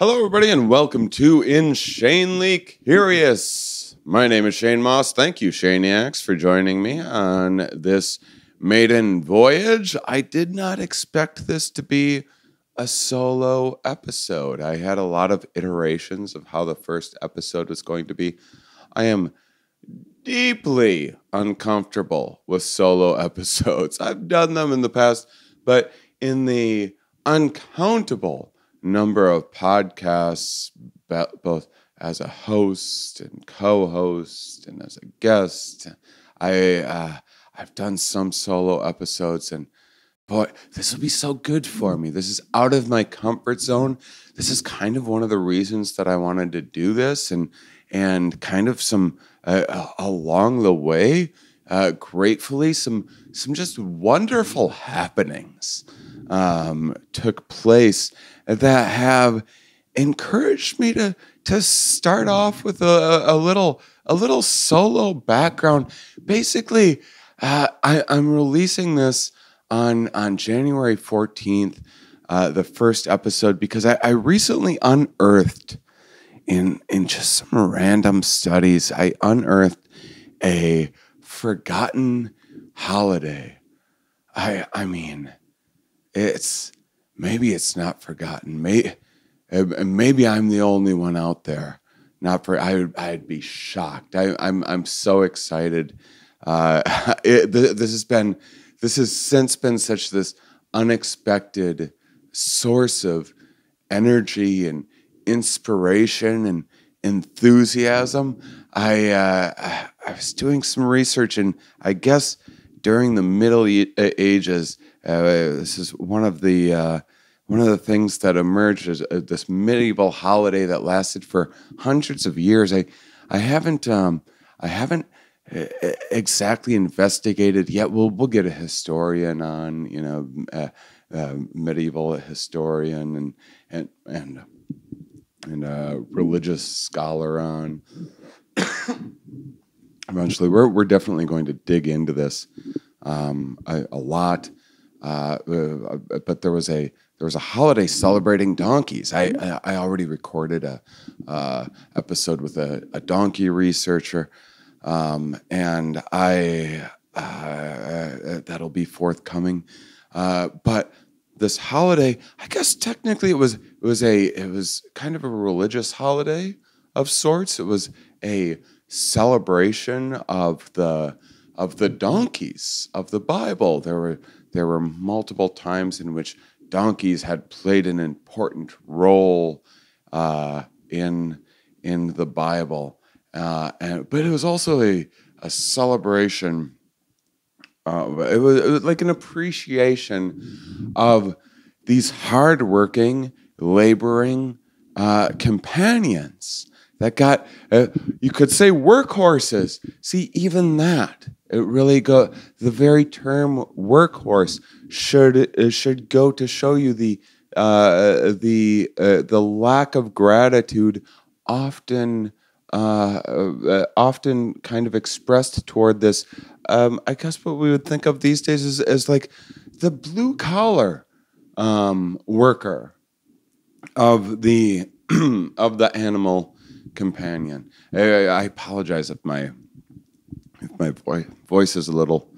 Hello, everybody, and welcome to InShanely Curious. My name is Shane Mauss. Thank you, Shaniacs, for joining me on this maiden voyage. I did not expect this to be a solo episode. I had a lot of iterations of how the first episode was going to be. I am deeply uncomfortable with solo episodes. I've done them in the past, but in the uncountable number of podcasts, both as a host and co-host and as a guest, I've done some solo episodes, and boy, this will be so good for me. This is out of my comfort zone. This is kind of one of the reasons that I wanted to do this, and kind of some along the way, gratefully, some just wonderful happenings took place that have encouraged me to start off with a little solo background. Basically, I'm releasing this on January 14th, the first episode, because I recently unearthed in just some random studies, I unearthed a forgotten holiday. I mean, maybe it's not forgotten. Maybe I'm the only one out there. I'd be shocked. I'm so excited. This has since been such this unexpected source of energy and inspiration and enthusiasm. I was doing some research, and I guess during the Middle Ages, this is one of the things that emerged as this medieval holiday that lasted for hundreds of years. I haven't exactly investigated yet. We'll get a historian on, medieval historian and a religious scholar on. Eventually, we're definitely going to dig into this a lot. But there was a holiday celebrating donkeys. I already recorded a episode with a donkey researcher, and that'll be forthcoming. But this holiday, I guess technically it was kind of a religious holiday of sorts. It was a celebration of the donkeys of the Bible. There were multiple times in which donkeys had played an important role in the Bible, but it was also a celebration. It was like an appreciation of these hardworking, laboring companions that got, you could say, workhorses. See, even that, it really the very term workhorse should go to show you the lack of gratitude often kind of expressed toward this. I guess what we would think of these days as like the blue collar worker of the animal companion. I apologize if my voice is a little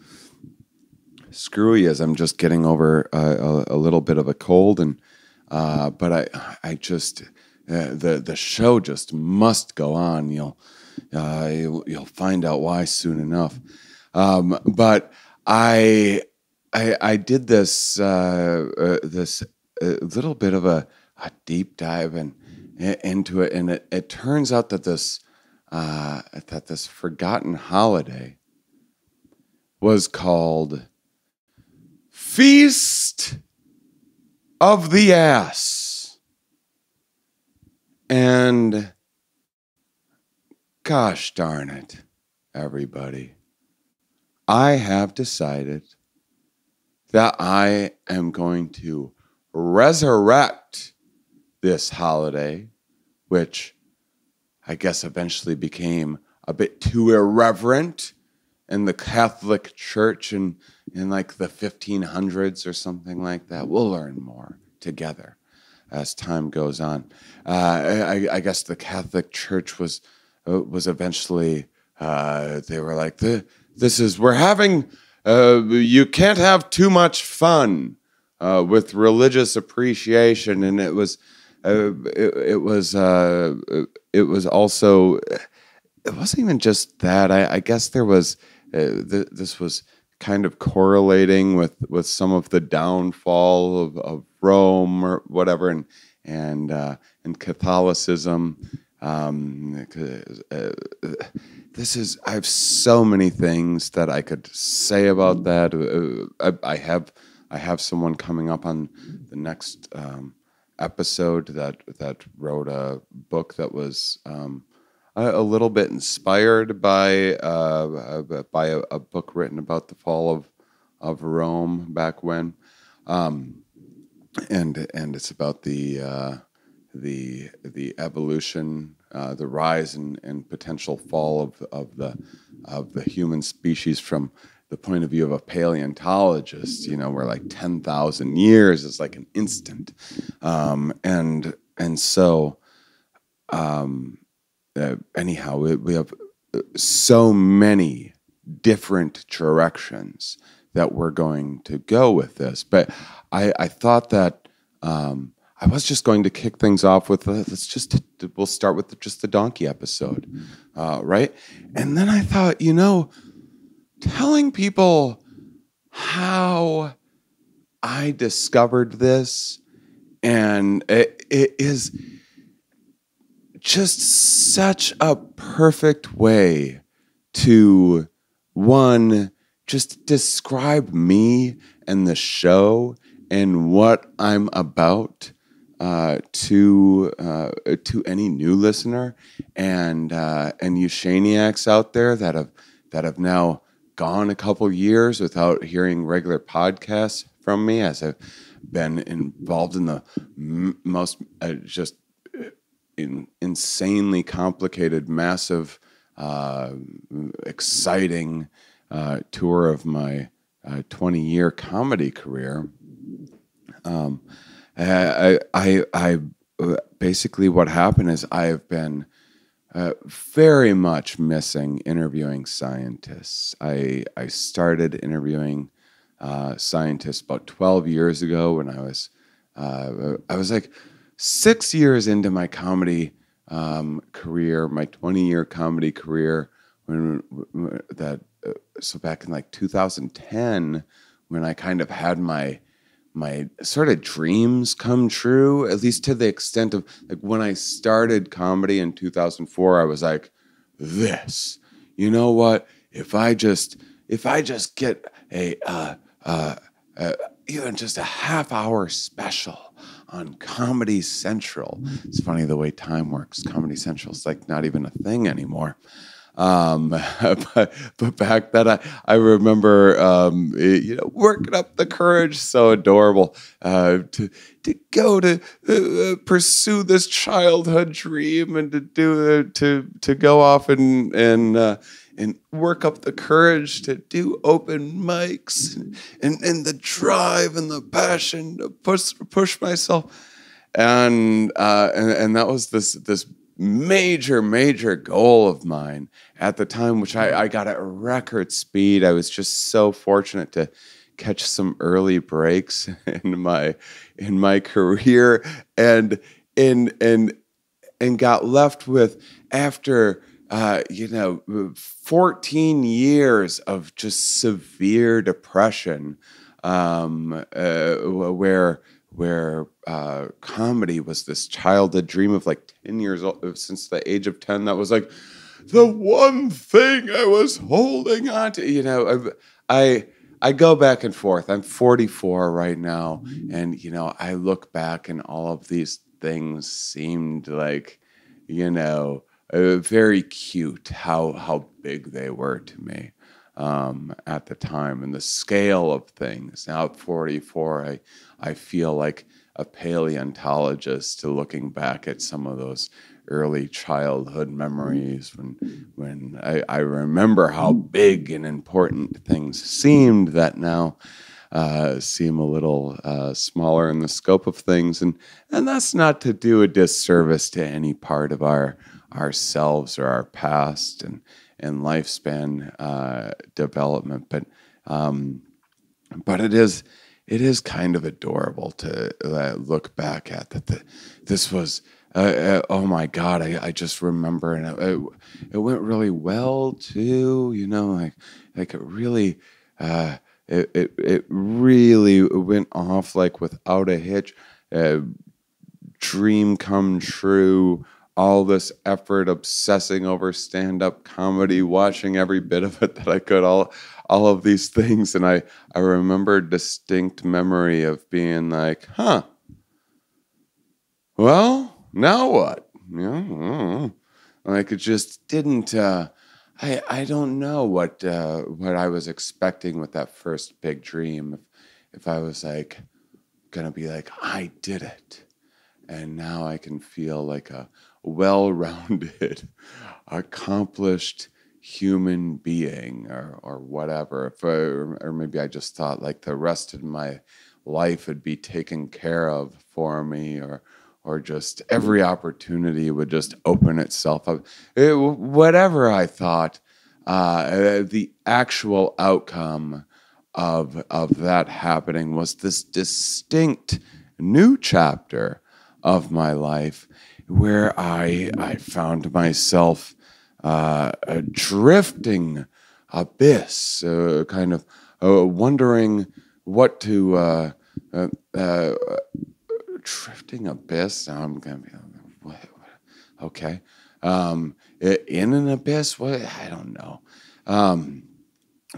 screwy, as I'm just getting over a little bit of a cold, and but I just the show just must go on. You'll find out why soon enough. But I did this little bit of a deep dive into it, and it turns out that this forgotten holiday was called Feast of the Ass. And gosh darn it, everybody, I have decided that I am going to resurrect this holiday, which I guess eventually became a bit too irreverent in the Catholic Church in like the 1500s or something like that. We'll learn more together. as time goes on. I guess the Catholic Church was eventually they were like, we're having you can't have too much fun with religious appreciation, and it was also, it wasn't even just that. I guess there was this was kind of correlating with some of the downfall of Rome or whatever, and Catholicism. I have so many things that I could say about that. I have someone coming up on the next episode that wrote a book that was a little bit inspired by a book written about the fall of Rome back when, and it's about the evolution, the rise and potential fall of the human species from the point of view of a paleontologist. Where like 10,000 years is like an instant, and so. Anyhow, we have so many different directions that we're going to go with this. But I thought that I was just going to kick things off with we'll start with just the donkey episode, right? And then I thought, telling people how I discovered this, and it is just such a perfect way to, one, just describe me and the show and what I'm about to any new listener and you Shaniacs out there that have now gone a couple years without hearing regular podcasts from me, as I've been involved in the most just insanely complicated, massive, exciting tour of my 20-year comedy career. I basically, what happened is I have been very much missing interviewing scientists. I started interviewing scientists about 12 years ago when I was like 6 years into my comedy career, my 20-year comedy career, so back in like 2010, when I kind of had my sort of dreams come true, at least to the extent of like when I started comedy in 2004, I was like, this, you know what? If I just get even just a half-hour special on Comedy Central. It's funny the way time works. Comedy Central is like not even a thing anymore. But back then, I remember working up the courage, so adorable, to go to pursue this childhood dream and to go off and work up the courage to do open mics and the drive and the passion to push myself, and that was this major goal of mine at the time, which I got at record speed. I was just so fortunate to catch some early breaks in my career, and got left with, after 14 years of just severe depression, where comedy was this childhood dream of like 10 years old, since the age of 10. That was like the one thing I was holding on to. I go back and forth. I'm 44 right now, and I look back and all of these things seemed like, very cute how big they were to me at the time, and the scale of things. Now at 44, I feel like a paleontologist looking back at some of those early childhood memories when I remember how big and important things seemed, that now seem a little smaller in the scope of things, and that's not to do a disservice to any part of ourselves or our past and lifespan development, but it is kind of adorable to look back at that. This was oh my God! I just remember, and it went really well too. You know, like it really it really went off like without a hitch. Dream come true. All this effort obsessing over stand-up comedy, watching every bit of it that I could, all of these things. And I remember distinct memory of being like, well, now what? You know, like it just didn't, I don't know what I was expecting with that first big dream. If I was like, gonna be like, I did it. And now I can feel like a well-rounded, accomplished human being, or whatever. Or maybe I just thought like the rest of my life would be taken care of for me, or just every opportunity would just open itself up. Whatever I thought, the actual outcome of that happening was this distinct new chapter of my life, where I found myself a drifting abyss, kind of wondering what to drifting abyss. Now I'm gonna be what, okay, in an abyss. What, I don't know,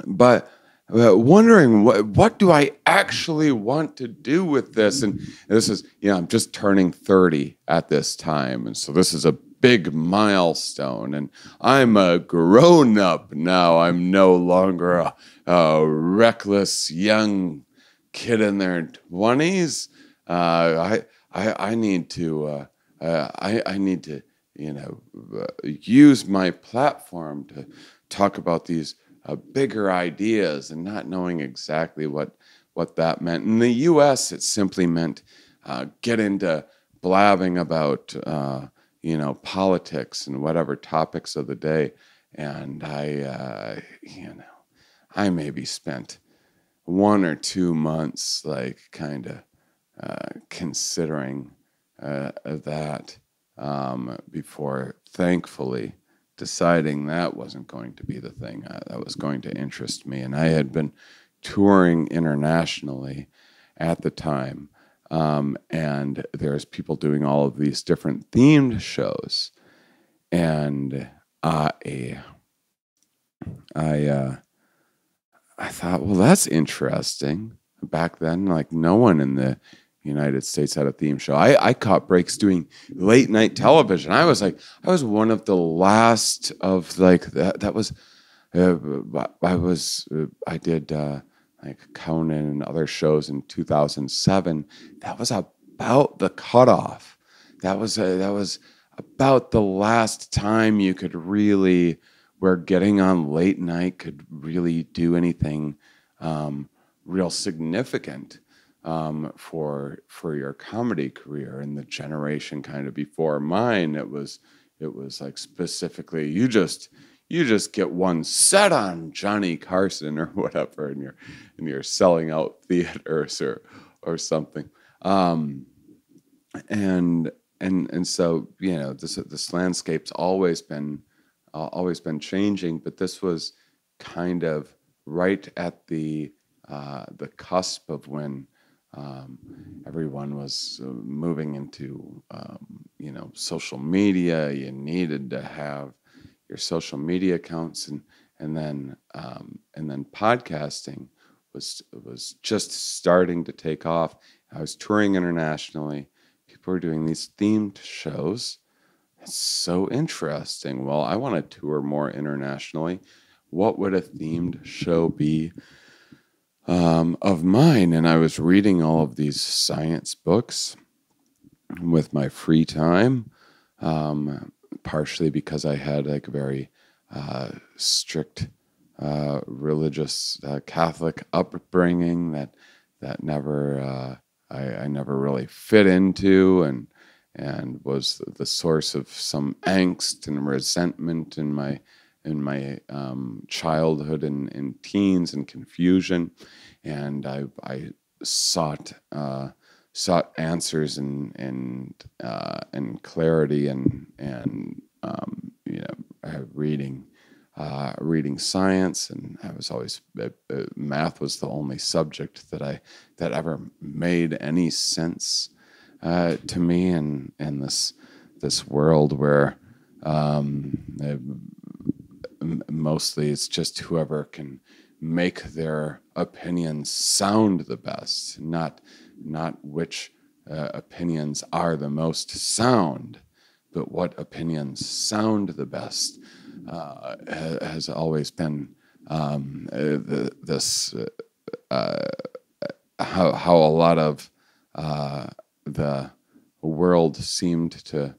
but. Wondering what do I actually want to do with this? And this is, I'm just turning 30 at this time, and so this is a big milestone, and I'm a grown up now. I'm no longer a reckless young kid in their 20s. I need to I need to use my platform to talk about these bigger ideas, and not knowing exactly what that meant. In the U.S., it simply meant get into blabbing about politics and whatever topics of the day. And I maybe spent 1 or 2 months like kind of considering that before, thankfully, deciding that wasn't going to be the thing that was going to interest me. And I had been touring internationally at the time, and there's people doing all of these different themed shows, and I thought, well, that's interesting. Back then, like, no one in the United States had a theme show. I caught breaks doing late night television. I was one of the last of like that. That was, I did like Conan and other shows in 2007. That was about the cutoff. That was about the last time you could really, where getting on late night could really do anything real significant. For your comedy career. In the generation kind of before mine, it was like specifically you just get one set on Johnny Carson or whatever, and you're selling out theaters or something. And so this landscape's always been changing, but this was kind of right at the cusp of when everyone was moving into, social media. You needed to have your social media accounts, and then podcasting was just starting to take off. I was touring internationally. People were doing these themed shows. It's so interesting. Well, I want to tour more internationally. What would a themed show be of mine? And I was reading all of these science books with my free time, partially because I had like a very strict religious Catholic upbringing that never I never really fit into, and was the source of some angst and resentment in my childhood and teens, and confusion. And I sought answers and clarity, and reading science. And I was always math was the only subject that ever made any sense to me, and this world where mostly it's just whoever can make their opinions sound the best, not which opinions are the most sound, but what opinions sound the best, has always been how a lot of the world seemed to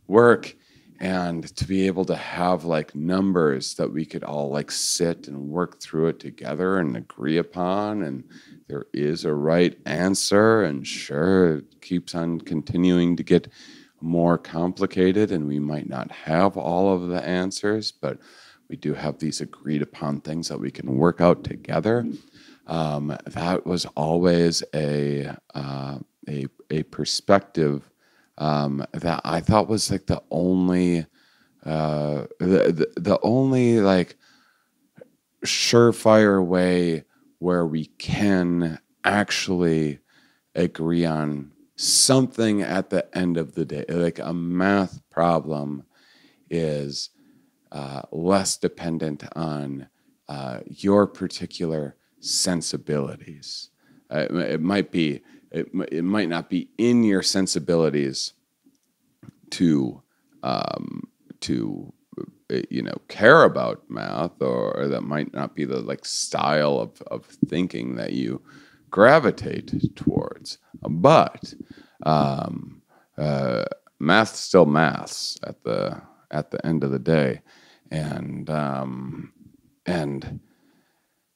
work. And to be able to have like numbers that we could all like sit and work through it together and agree upon, and there is a right answer, and sure, it keeps on continuing to get more complicated, and we might not have all of the answers, but we do have these agreed upon things that we can work out together. That was always a perspective that I thought was like the only like surefire way where we can actually agree on something at the end of the day. Like a math problem is less dependent on your particular sensibilities. It might not be in your sensibilities to care about math, or that might not be the like style of thinking that you gravitate towards. But math still maths at the end of the day, and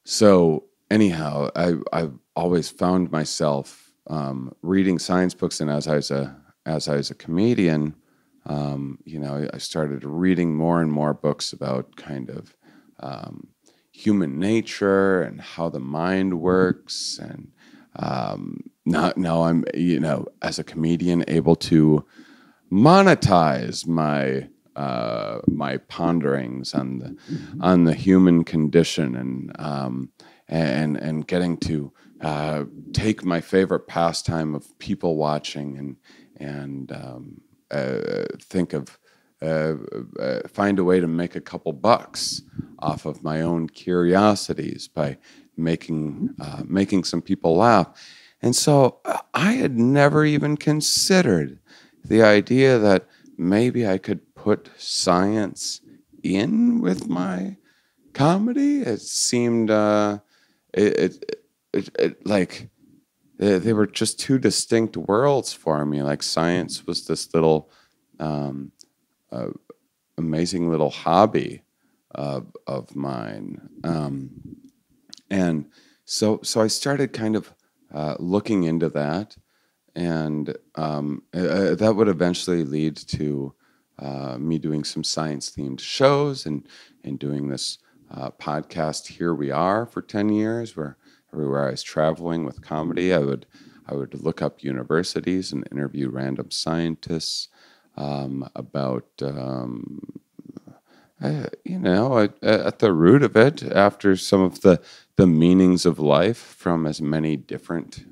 so anyhow, I've always found myself reading science books, and as I was a comedian, I started reading more and more books about kind of human nature and how the mind works, and now I'm as a comedian able to monetize my my ponderings on the human condition, and getting to take my favorite pastime of people watching and think of find a way to make a couple bucks off of my own curiosities by making some people laugh. And so I had never even considered the idea that maybe I could put science in with my comedy. It seemed like they were just two distinct worlds for me. Like science was this little amazing little hobby of mine, and so I started kind of looking into that, and that would eventually lead to me doing some science-themed shows, and doing this podcast, Here We Are, for 10 years, where everywhere I was traveling with comedy, I would look up universities and interview random scientists about, at the root of it, after some of the meanings of life from as many different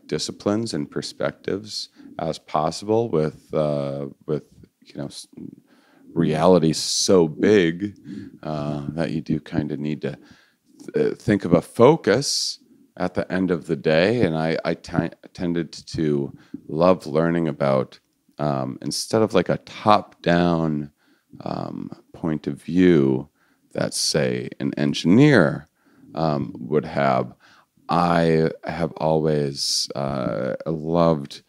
disciplines and perspectives as possible, with reality so big that you do kind of need to think of a focus at the end of the day. And I tended to love learning about, instead of like a top-down point of view that, say, an engineer would have, I have always loved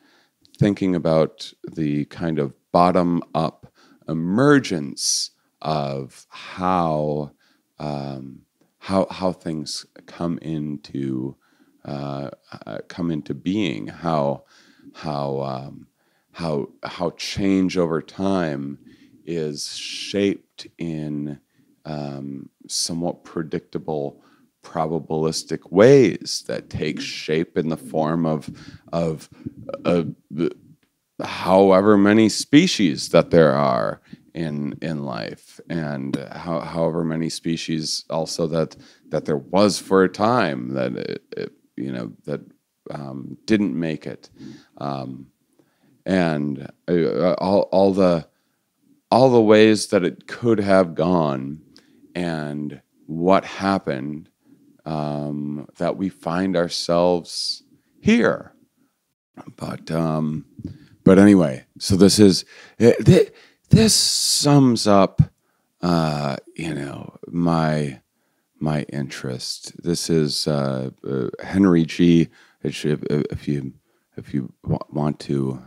thinking about the kind of bottom-up emergence of how how things come into being, how change over time is shaped in somewhat predictable, probabilistic ways that take shape in the form of uh, however many species that there are in life, and however many species also that there was for a time that that didn't make it, and all the ways that it could have gone, and what happened, that we find ourselves here. But anyway, so this sums up my interest. This is Henry G. If you want to,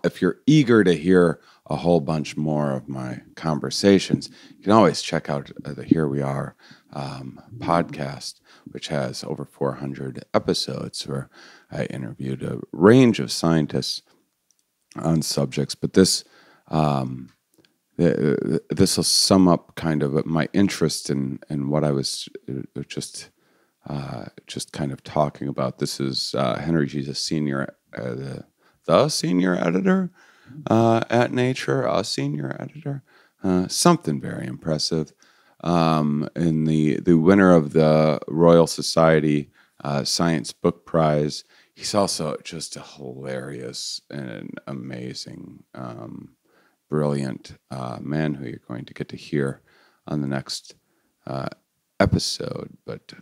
if you're eager to hear a whole bunch more of my conversations, you can always check out the Here We Are podcast, which has over 400 episodes where I interviewed a range of scientists on subjects. But this will sum up kind of my interest in what I was just kind of talking about. This is Henry G's a senior, the senior editor at Nature, a senior editor, something very impressive. And the winner of the Royal Society Science Book Prize. He's also just a hilarious and amazing, brilliant man who you're going to get to hear on the next episode. But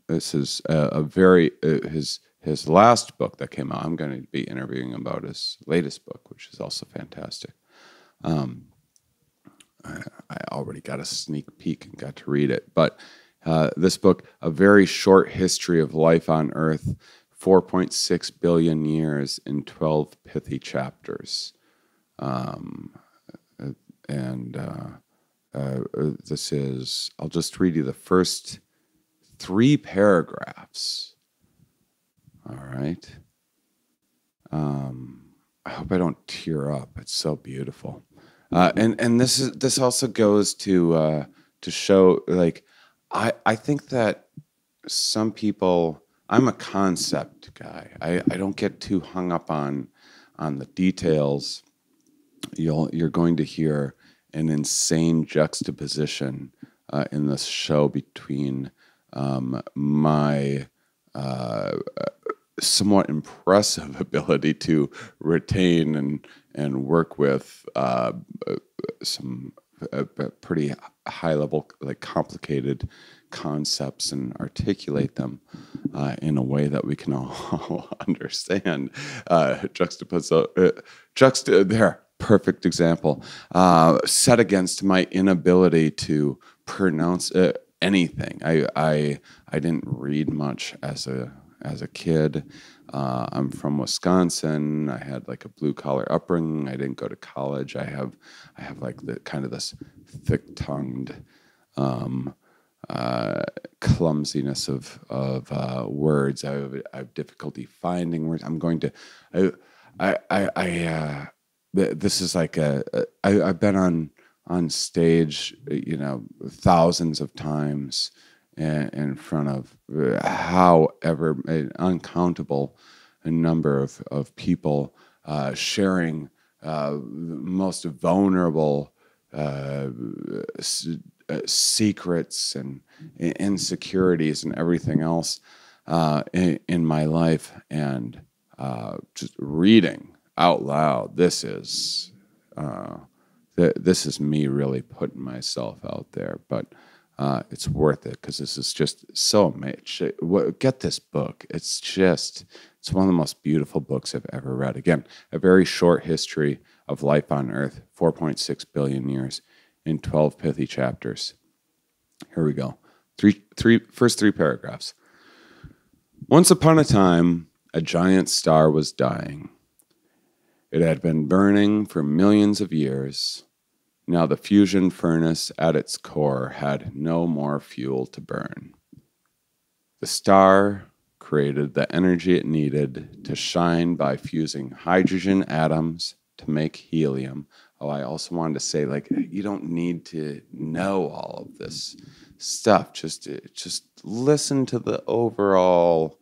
this is a very his last book that came out. I'm going to be interviewing about his latest book, which is also fantastic. I already got a sneak peek and got to read it. But this book, A Very Short History of Life on Earth, 4.6 billion years in 12 pithy chapters. This is, I'll just read you the first 3 paragraphs. All right. I hope I don't tear up. It's so beautiful. And this also goes to show, like, I think that some people, I'm a concept guy. I don't get too hung up on the details. You're going to hear an insane juxtaposition in this show between my somewhat impressive ability to retain and work with some pretty high level, like, complicated concepts and articulate them in a way that we can all understand. There, perfect example. Set against my inability to pronounce anything. I didn't read much as a kid. I'm from Wisconsin. I had like a blue collar upbringing. I didn't go to college. I have like the kind of this thick-tongued clumsiness of words. I have difficulty finding words. I'm going to. This is like I've been on stage, thousands of times in front of however an uncountable number of people, sharing most vulnerable secrets and insecurities and everything else in my life, and just reading out loud. This is me really putting myself out there, but it's worth it because this is just so amazing. Get this book. It's one of the most beautiful books I've ever read. Again, A Very Short History of Life on Earth, 4.6 billion years in 12 pithy chapters. Here we go. First 3 paragraphs. Once upon a time, a giant star was dying. It had been burning for millions of years. Now the fusion furnace at its core had no more fuel to burn. The star created the energy it needed to shine by fusing hydrogen atoms to make helium. Oh, I also wanted to say, like, you don't need to know all of this stuff. Just listen to the overall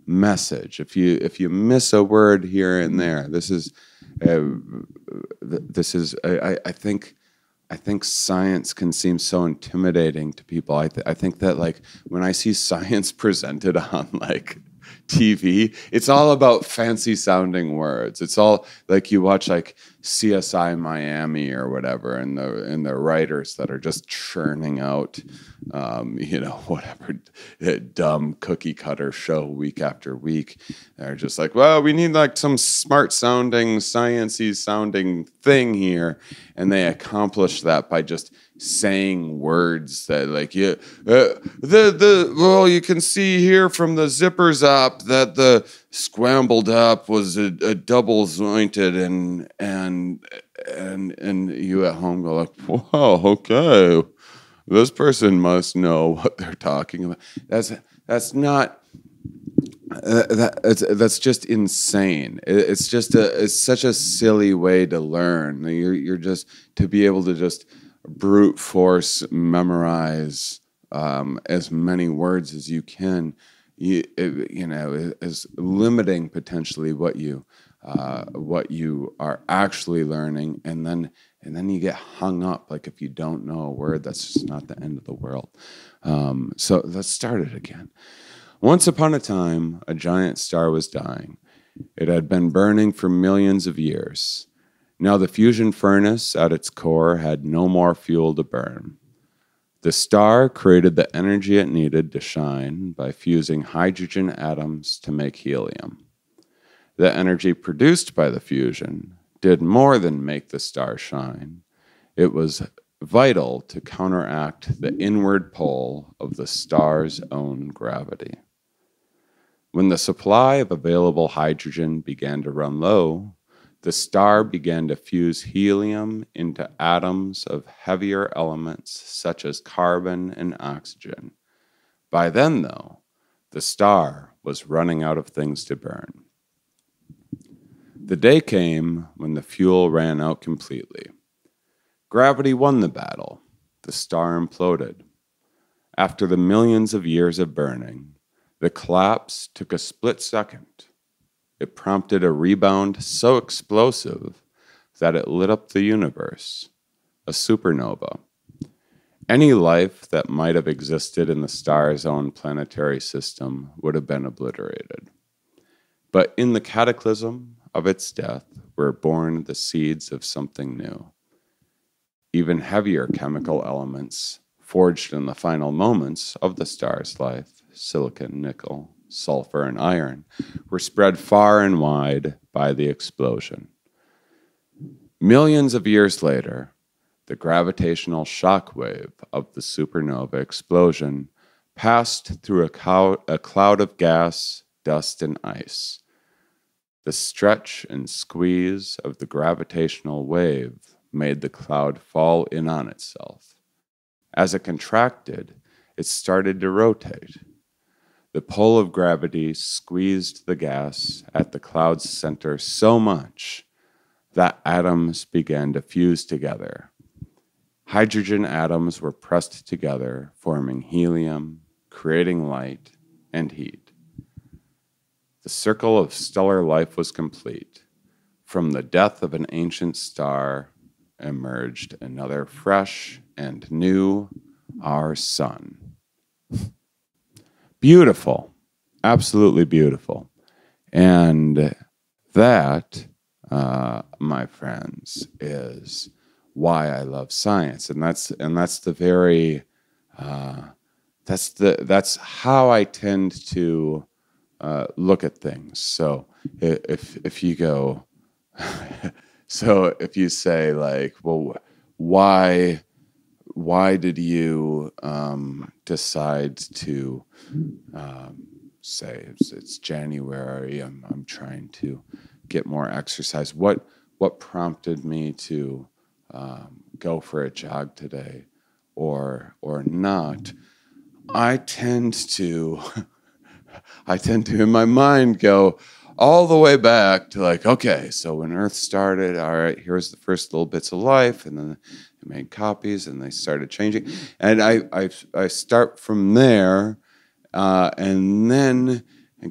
message. If you miss a word here and there, I think science can seem so intimidating to people. I think that, like, when I see science presented on like TV, it's all about fancy sounding words. It's all like you watch like CSI Miami or whatever, and the writers that are just churning out, whatever dumb cookie cutter show week after week. They're just like, well, we need like some smart sounding, sciencey sounding thing here, and they accomplish that by just saying words that, like, well, you can see here from the zippers up that the scrambled up was a double jointed, and you at home go like, wow, okay, this person must know what they're talking about. That's not. That's just insane. It's such a silly way to learn. You're just to be able to just brute force memorize as many words as you can. Is limiting potentially what you are actually learning, and then you get hung up. Like, if you don't know a word, that's just not the end of the world. So let's start it again. Once upon a time, a giant star was dying. It had been burning for millions of years. Now the fusion furnace at its core had no more fuel to burn. The star created the energy it needed to shine by fusing hydrogen atoms to make helium. The energy produced by the fusion did more than make the star shine. It was vital to counteract the inward pull of the star's own gravity. When the supply of available hydrogen began to run low, the star began to fuse helium into atoms of heavier elements such as carbon and oxygen. By then, though, the star was running out of things to burn. The day came when the fuel ran out completely. Gravity won the battle. The star imploded. After the millions of years of burning, the collapse took a split second. It prompted a rebound so explosive that it lit up the universe, a supernova. Any life that might have existed in the star's own planetary system would have been obliterated. But in the cataclysm of its death were born the seeds of something new. Even heavier chemical elements, forged in the final moments of the star's life, silicon, nickel, sulfur, and iron, were spread far and wide by the explosion. Millions of years later, the gravitational shock wave of the supernova explosion passed through a cloud of gas, dust, and ice. The stretch and squeeze of the gravitational wave made the cloud fall in on itself. As it contracted, it started to rotate. The pull of gravity squeezed the gas at the cloud's center so much that atoms began to fuse together. Hydrogen atoms were pressed together, forming helium, creating light and heat. The circle of stellar life was complete. From the death of an ancient star emerged another fresh and new, our sun. Beautiful, absolutely beautiful. And that, my friends, is why I love science, and that's how I tend to look at things. So if you go, so if you say, like, well, why did you decide to say it's January? I'm trying to get more exercise. What prompted me to go for a jog today or not, I tend to in my mind go all the way back to like, okay, so when Earth started, all right, here's the first little bits of life, and then they made copies and they started changing. And I start from there, and then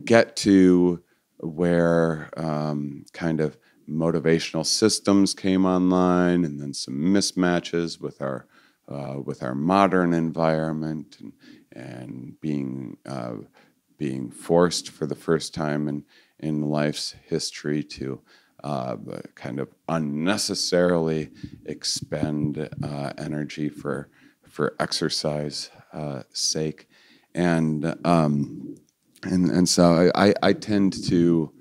get to where kind of motivational systems came online, and then some mismatches with our modern environment, and being forced for the first time in life's history to kind of unnecessarily expend energy for exercise sake, and so I tend to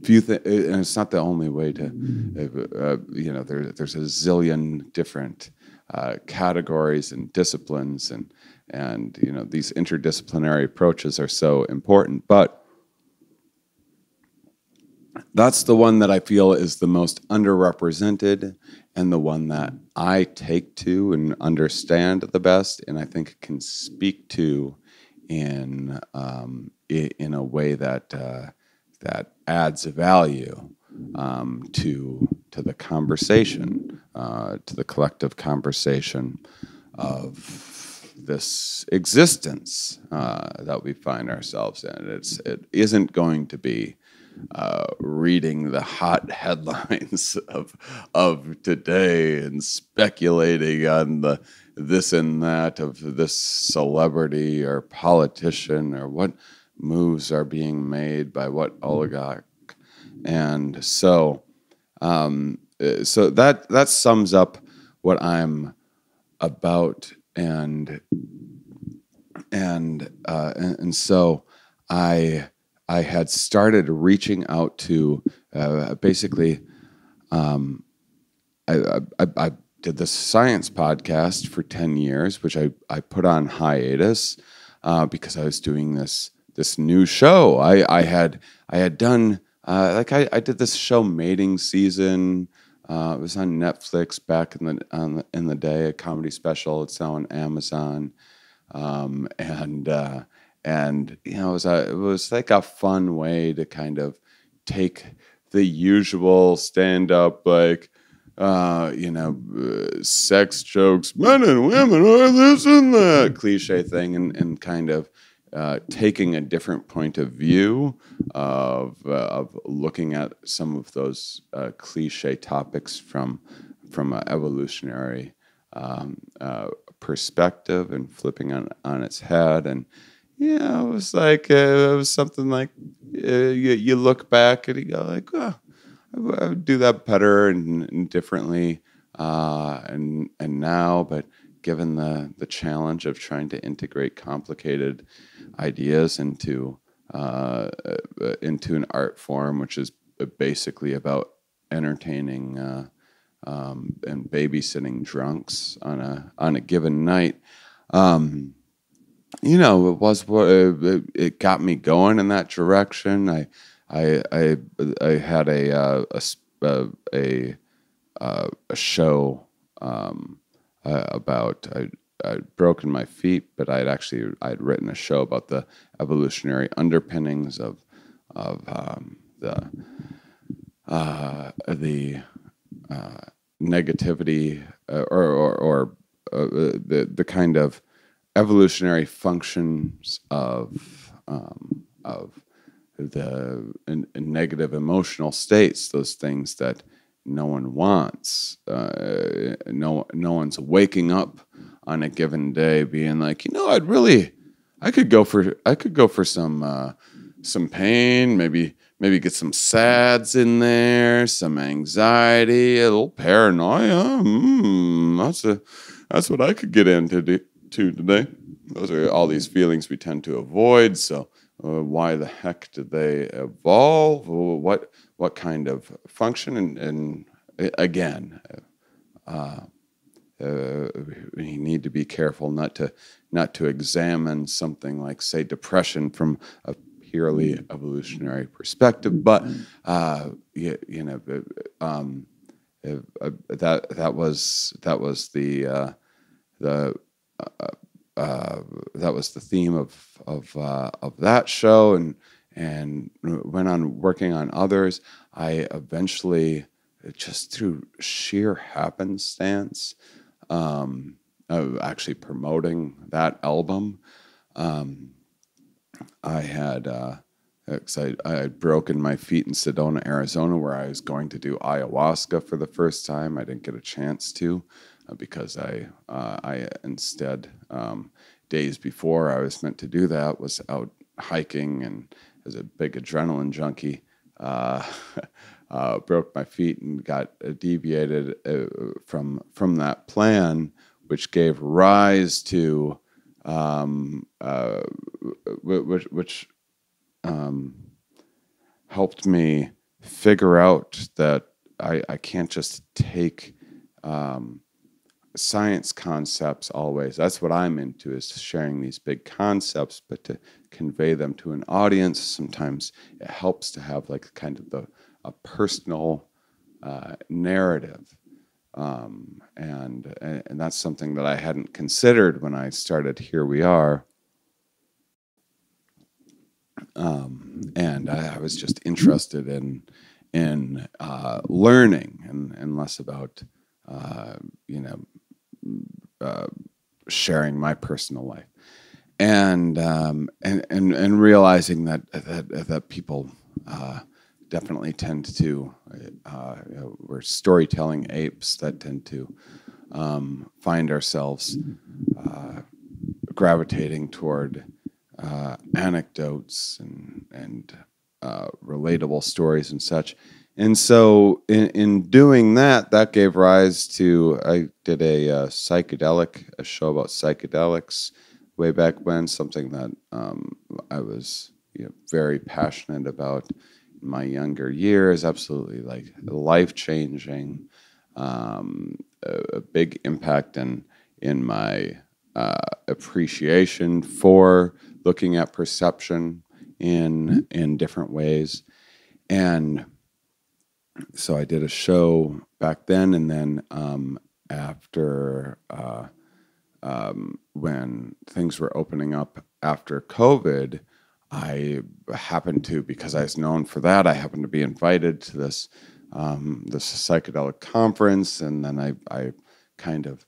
view and it's not the only way to there's a zillion different categories and disciplines, and these interdisciplinary approaches are so important, but that's the one that I feel is the most underrepresented, and the one that I take to and understand the best, and I think can speak to in a way that adds value to the conversation, to the collective conversation of this existence that we find ourselves in. It isn't going to be reading the hot headlines of today and speculating on the this and that of this celebrity or politician, or what moves are being made by what oligarch. And so that sums up what I'm about, and so I had started reaching out to basically I did this science podcast for 10 years, which I put on hiatus because I was doing this new show. I had done I did this show, Mating Season. It was on Netflix back in the day, a comedy special. It's now on Amazon, and it was like a fun way to kind of take the usual stand-up, like sex jokes, men and women are this and that cliche thing, and kind of taking a different point of view of looking at some of those cliche topics from an evolutionary perspective, and flipping on its head. And it was like it was something like you look back and you go like, oh, I would do that better and differently and now, but given the challenge of trying to integrate complicated ideas into an art form, which is basically about entertaining and babysitting drunks on a given night, it got me going in that direction. I had a show about I'd broken my feet, but I'd written a show about the evolutionary underpinnings of the negativity or the kind of evolutionary functions of the negative emotional states, those things that no one wants. No one's waking up on a given day being like, I could go for some pain, maybe get some sads in there, some anxiety, a little paranoia. That's what I could get into today. Those are all these feelings we tend to avoid. So why the heck did they evolve? What kind of function? And again, we need to be careful not to examine something like, say, depression from a purely evolutionary perspective, but that was the that was the theme of that show, and went on working on others. I eventually, just through sheer happenstance, actually promoting that album, I had. 'Cause I had broken my feet in Sedona, Arizona, where I was going to do ayahuasca for the first time. I didn't get a chance to because I instead, days before I was meant to do that, was out hiking, and as a big adrenaline junkie, broke my feet and got deviated from that plan, which gave rise to which helped me figure out that I can't just take science concepts always. That's what I'm into, is sharing these big concepts, but to convey them to an audience, sometimes it helps to have like kind of a personal narrative. And that's something that I hadn't considered when I started Here We Are. And I was just interested in learning and less about sharing my personal life, and realizing that people definitely tend to we're storytelling apes that tend to find ourselves gravitating toward anecdotes and relatable stories and such. And so in doing that gave rise to, I did a show about psychedelics way back when, something that I was very passionate about in my younger years, absolutely like life-changing, a big impact in my appreciation for looking at perception in different ways. And so I did a show back then, and then after when things were opening up after COVID, I happened to, because I was known for that, I happened to be invited to this psychedelic conference, and then I kind of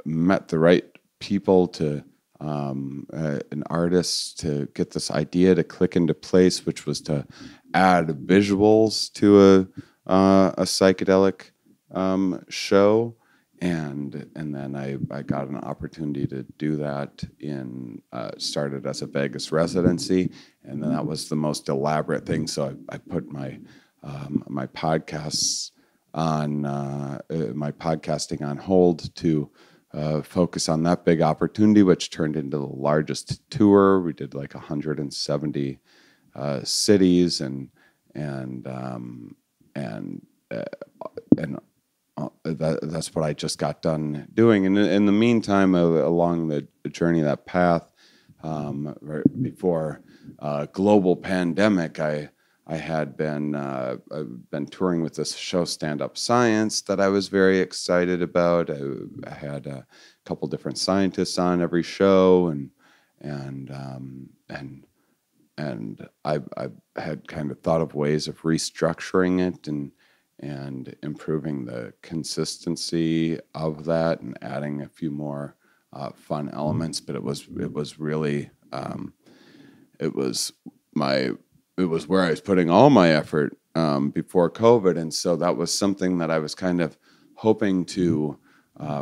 met the right people to an artist to get this idea to click into place, which was to add visuals to a psychedelic show, and then I got an opportunity to do that started as a Vegas residency, and then that was the most elaborate thing. So I put my podcasts on my podcasting on hold to focus on that big opportunity, which turned into the largest tour. We did like 170 cities, and that's what I just got done doing. And in the meantime, along the journey of that path, right before global pandemic, I had been touring with this show, Stand Up Science, that I was very excited about. I had a couple different scientists on every show, and I had kind of thought of ways of restructuring it and improving the consistency of that and adding a few more fun elements. But it was really it was where I was putting all my effort before COVID, and so that was something that I was kind of hoping to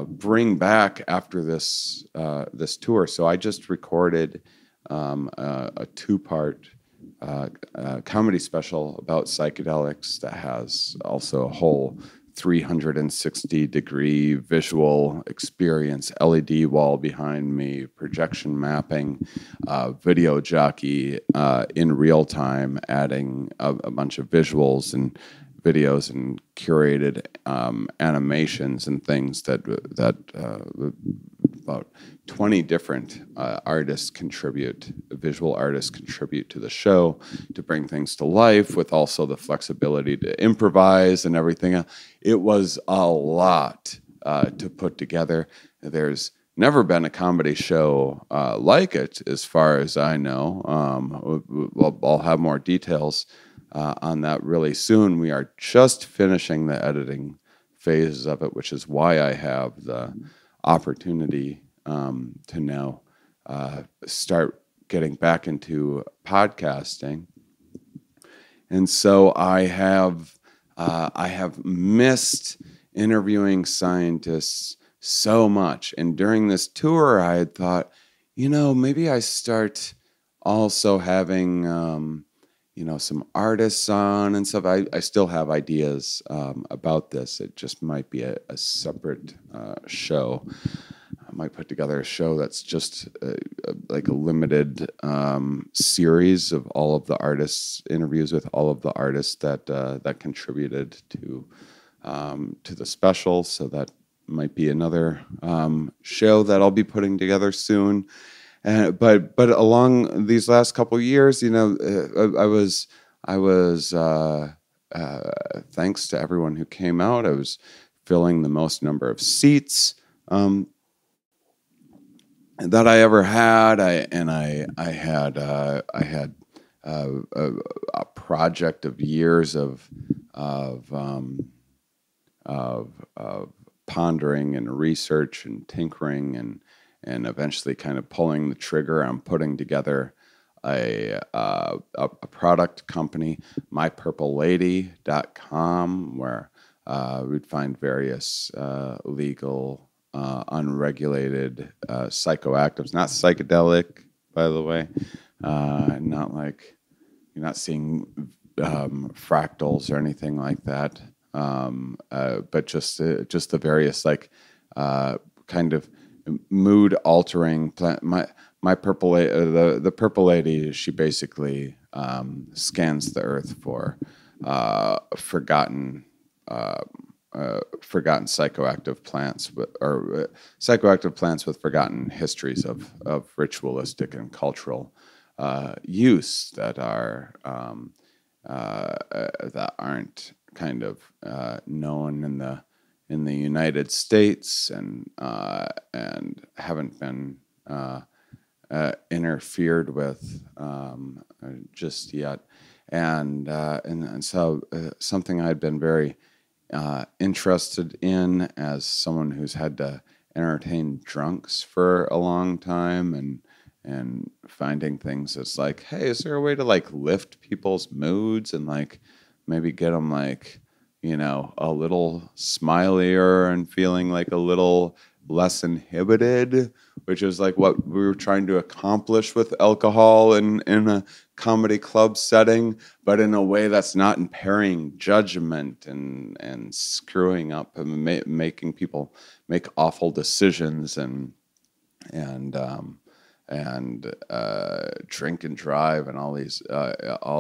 bring back after this tour. So I just recorded a two-part comedy special about psychedelics that has also a whole 360-degree visual experience, LED wall behind me, projection mapping, video jockey in real time, adding a bunch of visuals and videos and curated animations and things that about 20 different visual artists contribute to the show to bring things to life, with also the flexibility to improvise and everything else. It was a lot to put together. There's never been a comedy show like it, as far as I know. I'll have more details on that really soon. We are just finishing the editing phases of it, which is why I have the opportunity to now start getting back into podcasting. And so I have missed interviewing scientists so much. And during this tour, I had thought, maybe I start also having, some artists on and stuff. I still have ideas about this. It just might be a separate show. I might put together a show that's just like a limited series of all of the artists, interviews with all of the artists that contributed to the special. So that might be another show that I'll be putting together soon. But along these last couple of years, I was thanks to everyone who came out, I was filling the most number of seats that I ever had. I had a project of years of pondering and research and tinkering and eventually kind of pulling the trigger on putting together a product company, mypurplelady.com, where we'd find various legal, unregulated psychoactives, not psychedelic, by the way, not like you're not seeing fractals or anything like that, but just the various kind of mood altering plant. My purple the purple lady, she basically scans the earth for forgotten psychoactive plants, or psychoactive plants with forgotten histories of ritualistic and cultural use that aren't kind of known in the United States and haven't been interfered with just yet, and so something I'd been very interested in as someone who's had to entertain drunks for a long time, and finding things that's like, hey, is there a way to lift people's moods and maybe get them a little smilier and feeling a little less inhibited, which is what we were trying to accomplish with alcohol in a comedy club setting, but in a way that's not impairing judgment and screwing up and making people make awful decisions and drink and drive and all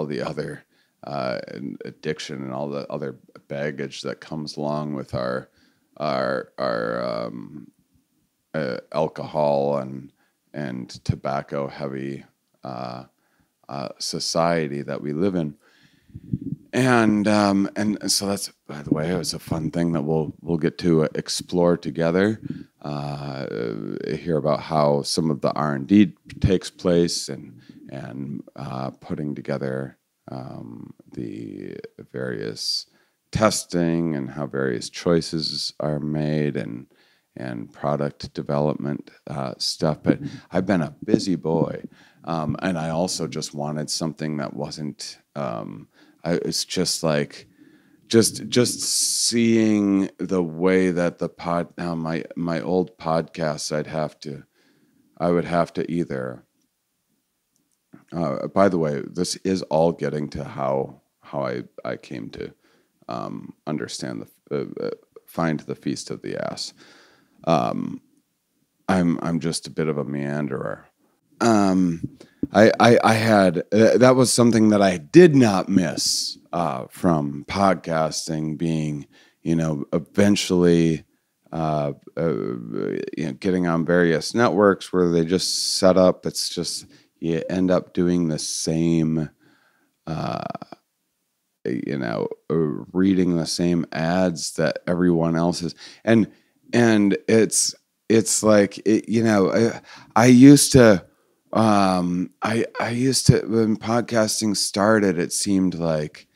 the other addiction and all the other baggage that comes along with our alcohol and tobacco heavy society that we live in, and so that's, by the way, it was a fun thing that we'll get to explore together. Hear about how some of the R&D takes place and putting together the various testing and how various choices are made and product development stuff. But I've been a busy boy, and I also just wanted something that wasn't. It's just just seeing the way that my old podcasts, I would have to either. By the way, this is all getting to how I came to understand find the Feast of the Ass. I'm just a bit of a meanderer. I had that was something that I did not miss from podcasting, being, eventually getting on various networks where they just set up. It's just you end up doing the same, reading the same ads that everyone else is, and it's like I used to. I used to, when podcasting started, it seemed like,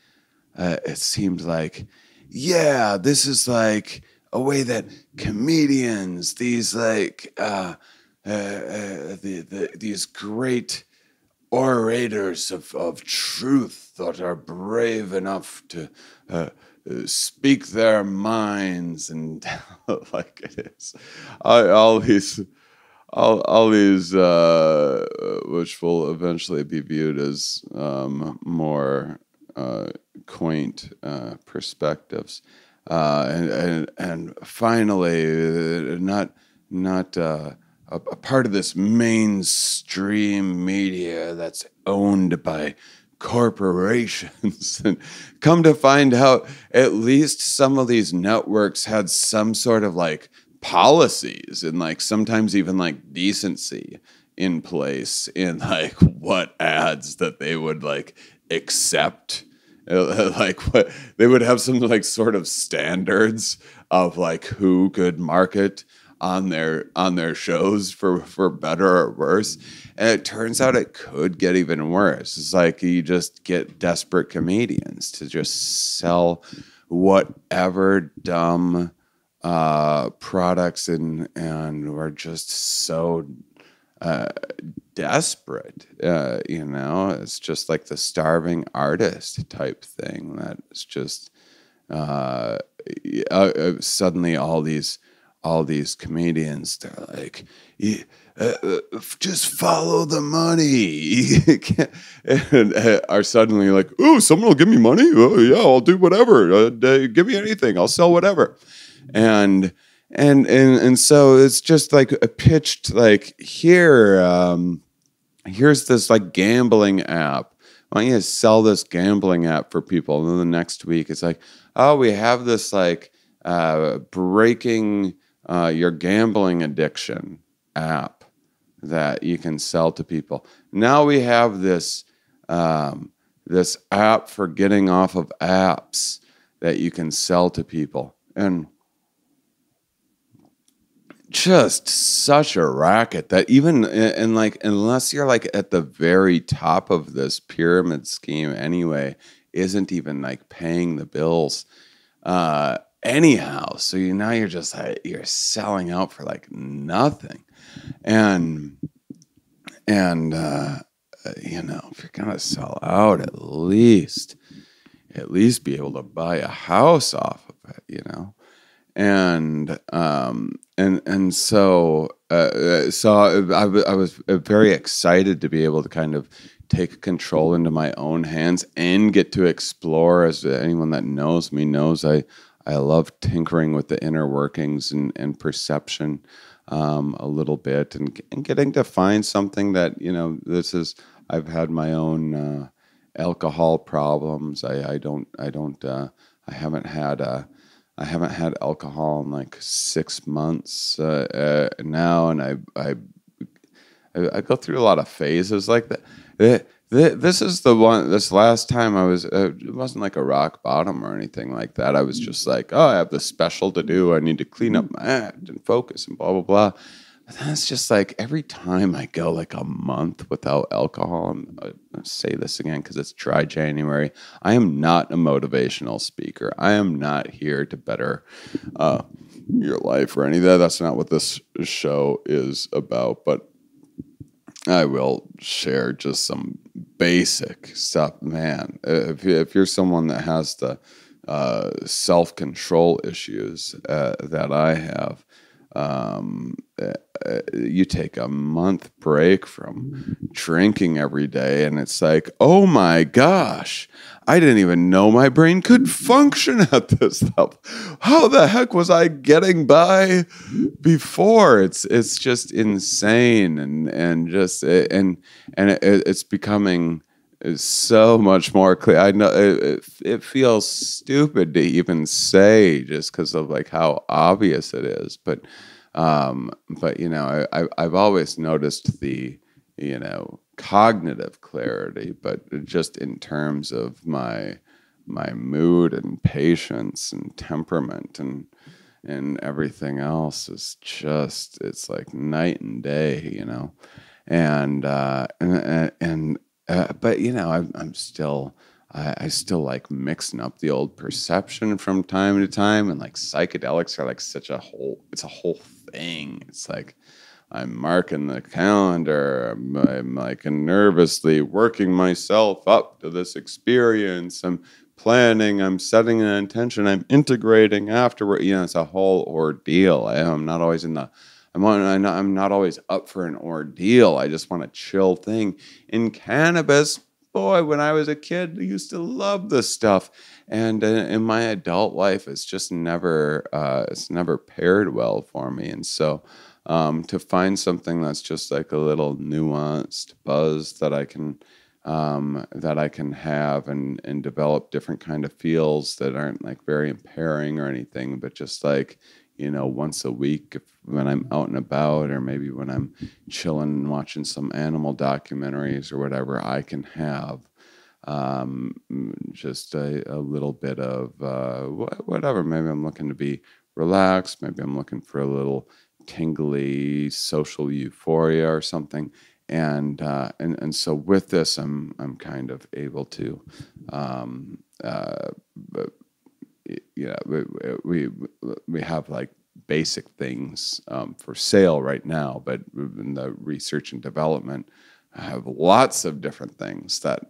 yeah, this is like a way that comedians, these these great orators of truth that are brave enough to speak their minds, and like it is, all these. All these, which will eventually be viewed as more quaint perspectives, and finally, not a part of this mainstream media that's owned by corporations. And come to find out, at least some of these networks had some sort of like policies and like sometimes even like decency in place in like what ads that they would like accept. Like what they would have some like sort of standards of like who could market on their shows for better or worse. And it turns out it could get even worse. It's like you just get desperate comedians to just sell whatever dumb products, and we're just so desperate. It's just like the starving artist type thing that it's just suddenly all these comedians, they're like, just follow the money. And are suddenly like, oh, someone will give me money? Oh yeah, I'll do whatever. Give me anything, I'll sell whatever. And so it's just like pitched like, here's this like gambling app. Why don't you sell this gambling app for people? And then the next week it's like, oh, we have this like breaking your gambling addiction app that you can sell to people. Now we have this this app for getting off of apps that you can sell to people. And just such a racket that even, and like, unless you're like at the very top of this pyramid scheme anyway, isn't even like paying the bills anyhow. So now you're just like, you're selling out for like nothing. And if you're gonna sell out, at least be able to buy a house off of it, And so I was very excited to be able to kind of take control into my own hands and get to explore. As anyone that knows me knows, I love tinkering with the inner workings and perception a little bit, and getting to find something that, I've had my own alcohol problems. I haven't had alcohol in like 6 months now, and I go through a lot of phases like that. This is the one. This last time I was, it wasn't like a rock bottom or anything like that. I was just like, oh, I have this special to do. I need to clean up my act and focus and blah blah blah. But then it's just like every time I go like a month without alcohol, I'm gonna say this again because it's dry January. I am not a motivational speaker. I am not here to better your life or any of that. That's not what this show is about. But I will share just some basic stuff, man. If you're someone that has the self-control issues that I have, you take a month break from drinking every day, and it's like, oh my gosh, I didn't even know my brain could function at this level. How the heck was I getting by before? It's just insane, and just it's becoming so much more clear. I know it feels stupid to even say just because of like how obvious it is, but you know, I've always noticed the, you know, cognitive clarity, but just in terms of my mood and patience and temperament and everything else is just, it's like night and day, you know. And but you know, I'm still, I still like mixing up the old perception from time to time, and like psychedelics are like such a whole, it's a whole thing. It's like I'm marking the calendar. I'm like nervously working myself up to this experience. I'm planning. I'm setting an intention. I'm integrating afterward. You know, it's a whole ordeal. I'm not always in the. I'm not always up for an ordeal. I just want a chill thing. In cannabis, boy, when I was a kid, I used to love this stuff. And in my adult life, it's never paired well for me. And so to find something that's just like a little nuanced buzz that I can have and develop different kind of feels that aren't like very impairing or anything, but just like, you know, once a week when I'm out and about, or maybe when I'm chilling and watching some animal documentaries or whatever, I can have just a little bit of whatever. Maybe I'm looking to be relaxed. Maybe I'm looking for a little tingly social euphoria or something. And so with this, I'm kind of able to, yeah, we have like basic things for sale right now, but in the research and development, I have lots of different things that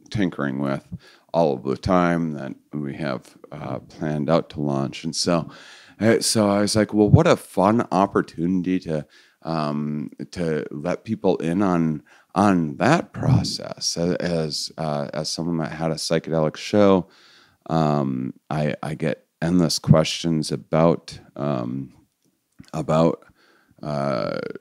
tinkering with all of the time that we have planned out to launch. And so I was like, well, what a fun opportunity to let people in on that process as someone that had a psychedelic show. I get endless questions about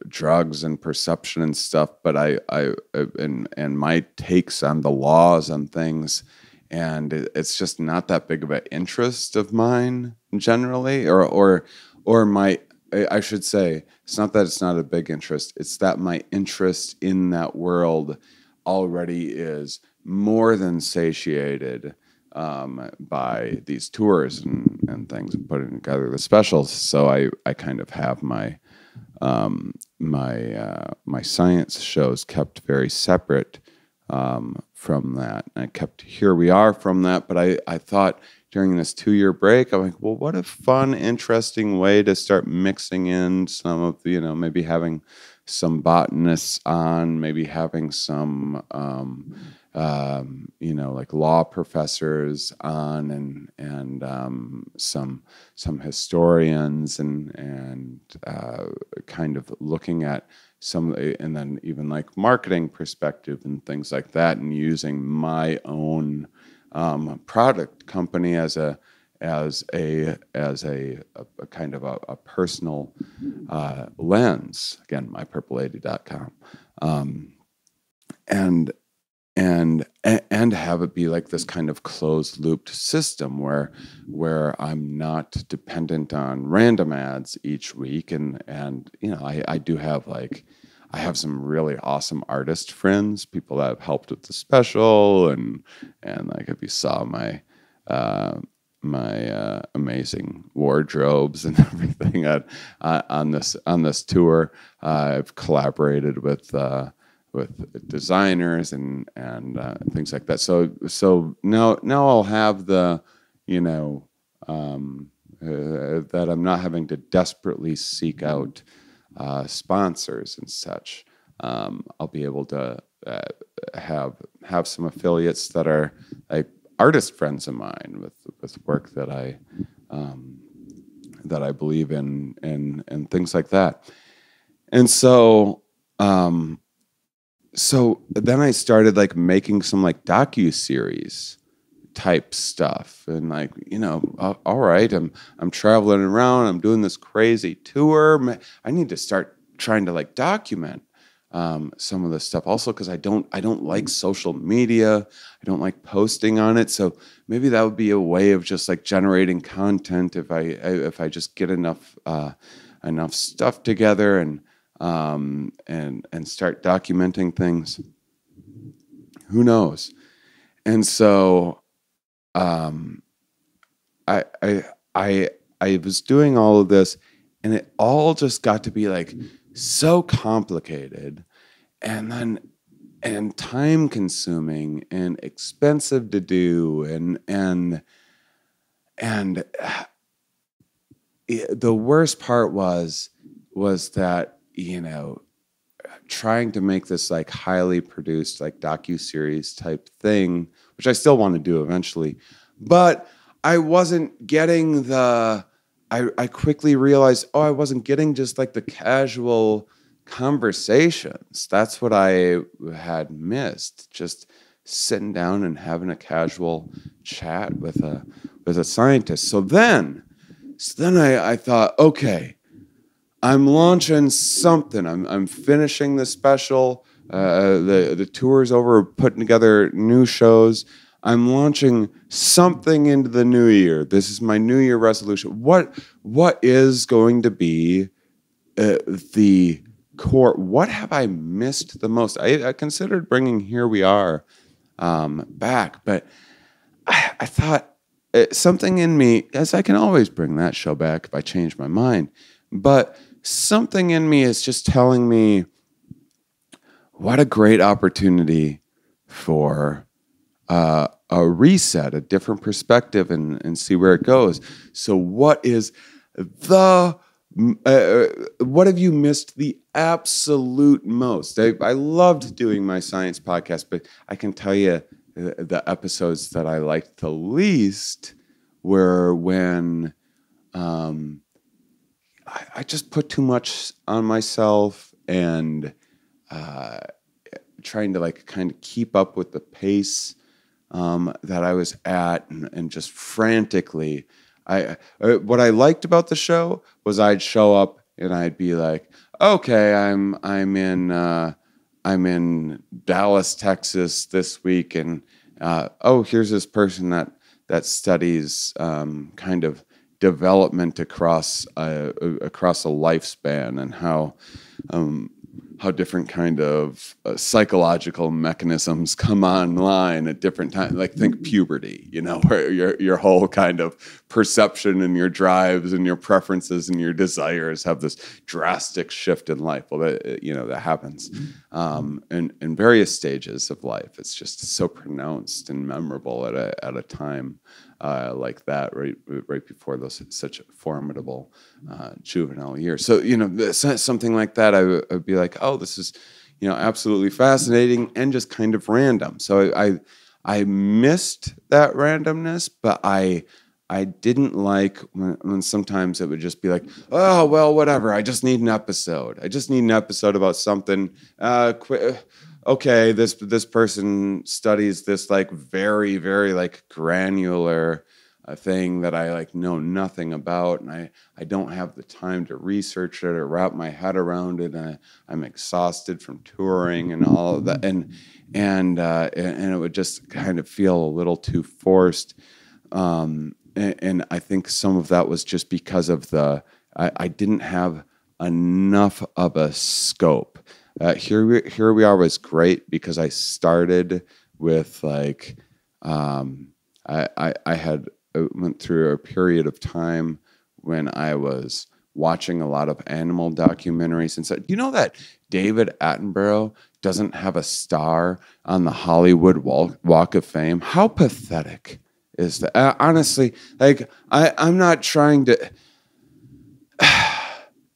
drugs and perception and stuff, but and my takes on the laws and things, and it's just not that big of an interest of mine generally, or my, I should say, it's not that it's not a big interest, it's that my interest in that world already is more than satiated by these tours and things, and putting together the specials. So I kind of have my my science shows kept very separate from that. And I kept Here We Are from that, but I thought during this 2-year break, I'm like, well, what a fun, interesting way to start mixing in some of the, you know, maybe having some botanists on, maybe having some you know, like law professors on, and some historians, and kind of looking at some, and then even like marketing perspective and things like that, and using my own product company as a kind of a personal lens. Again, mypurple80.com, and have it be like this kind of closed looped system where I'm not dependent on random ads each week, and you know, I do have like, I have some really awesome artist friends, people that have helped with the special, and like if you saw my amazing wardrobes and everything on this tour, I've collaborated with designers and things like that. So now I'll have the, you know, that I'm not having to desperately seek out sponsors and such. I'll be able to have some affiliates that are like artist friends of mine with work that that I believe in, and things like that. And so, so then I started like making some like docu-series type stuff, and like, all right, I'm traveling around, I'm doing this crazy tour. I need to start trying to like document some of this stuff also, because I don't like social media. I don't like posting on it. So maybe that would be a way of just like generating content if I just get enough stuff together and start documenting things. Who knows? And so I was doing all of this, and it all just got to be like so complicated, and time consuming and expensive to do, and the worst part was that, trying to make this like highly produced like docu-series type thing, which I still want to do eventually, but I wasn't getting I quickly realized, I wasn't getting just like the casual conversations. That's what I had missed, just sitting down and having a casual chat with a scientist. So then I thought, okay, I'm launching something. I'm finishing the special. The tour's over, putting together new shows. I'm launching something into the new year. This is my New Year resolution. What is going to be the core? What have I missed the most? I considered bringing Here We Are back, but I thought something in me, as I can always bring that show back if I change my mind, but something in me is just telling me what a great opportunity for a reset, a different perspective, and see where it goes. So what is what have you missed the absolute most? I loved doing my science podcast, but I can tell you the episodes that I liked the least were when I just put too much on myself, and trying to like kind of keep up with the pace that I was at, and just frantically. What I liked about the show was I'd show up and I'd be like, okay, I'm in Dallas, Texas this week, and here's this person that studies kind of development across a lifespan, and how different kind of psychological mechanisms come online at different times. Like think puberty, where your whole kind of perception and your drives and your preferences and your desires have this drastic shift in life. Well, that happens in various stages of life. It's just so pronounced and memorable at a time like that, right before those such formidable juvenile years. So something like that, I would be like, oh, this is absolutely fascinating and just kind of random. So I missed that randomness, but I didn't like when sometimes it would just be like, oh well, whatever. I just need an episode. I just need an episode about something. Okay, this person studies this like very, very like granular thing that I like know nothing about, and I don't have the time to research it or wrap my head around it, and I'm exhausted from touring and all of that, and it would just kind of feel a little too forced, and I think some of that was just because of I didn't have enough of a scope. Here we are was great because I started with like I had went through a period of time when I was watching a lot of animal documentaries and said, that David Attenborough doesn't have a star on the Hollywood Walk of Fame? How pathetic is that? Honestly, like I'm not trying to.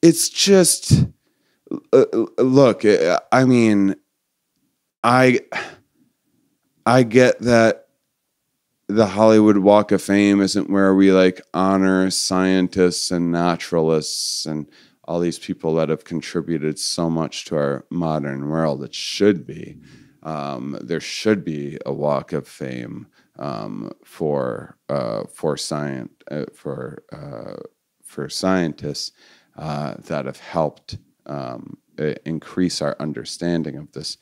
It's just. Look, I mean, I get that the Hollywood Walk of Fame isn't where we like honor scientists and naturalists and all these people that have contributed so much to our modern world. It should be. There should be a Walk of Fame for science for scientists that have helped increase our understanding of this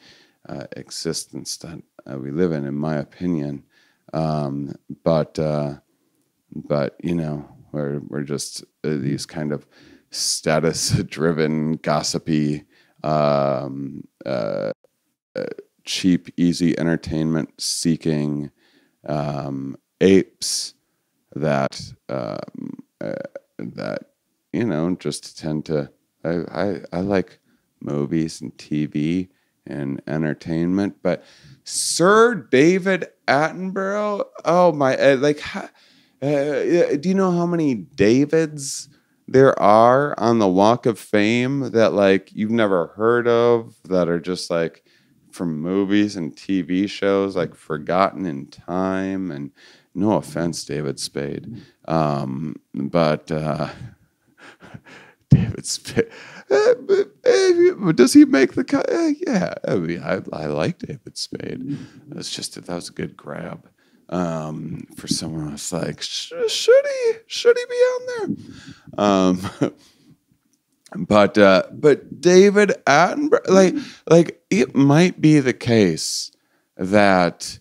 existence that we live in my opinion. But you know, we're just these kind of status-driven, gossipy, cheap, easy entertainment-seeking apes that that you know just tend to. I like movies and TV and entertainment, but Sir David Attenborough, oh my, do you know how many Davids there are on the Walk of Fame that like you've never heard of, that are just like from movies and TV shows, like forgotten in time? And no offense, David Spade, but David Spade. Does he make the cut? Yeah, I mean, I like David Spade. That was a good grab for someone else. Like, should he be on there? But David Attenborough, like it might be the case that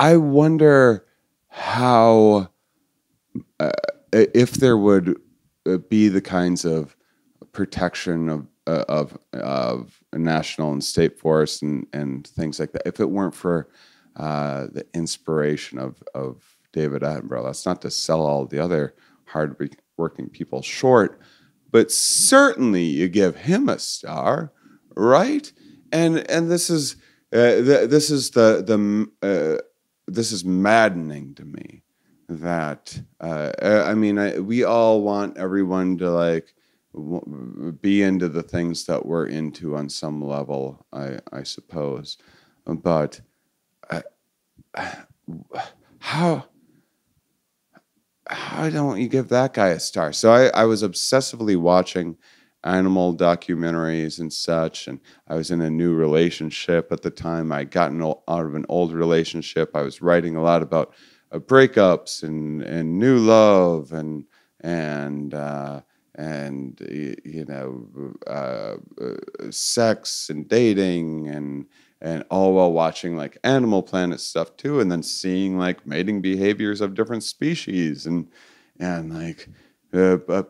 I wonder how if there would be the kinds of protection of national and state forests and things like that if it weren't for the inspiration of David Attenborough. That's not to sell all the other hard-working people short, but certainly you give him a star, right? And this is this is maddening to me that I mean we all want everyone to like be into the things that we're into on some level, I suppose, but how don't you give that guy a star? So I was obsessively watching animal documentaries and such, and I was in a new relationship at the time. I'd gotten out of an old relationship. I was writing a lot about breakups and new love and you know sex and dating and all while watching like Animal Planet stuff too, and then seeing like mating behaviors of different species and like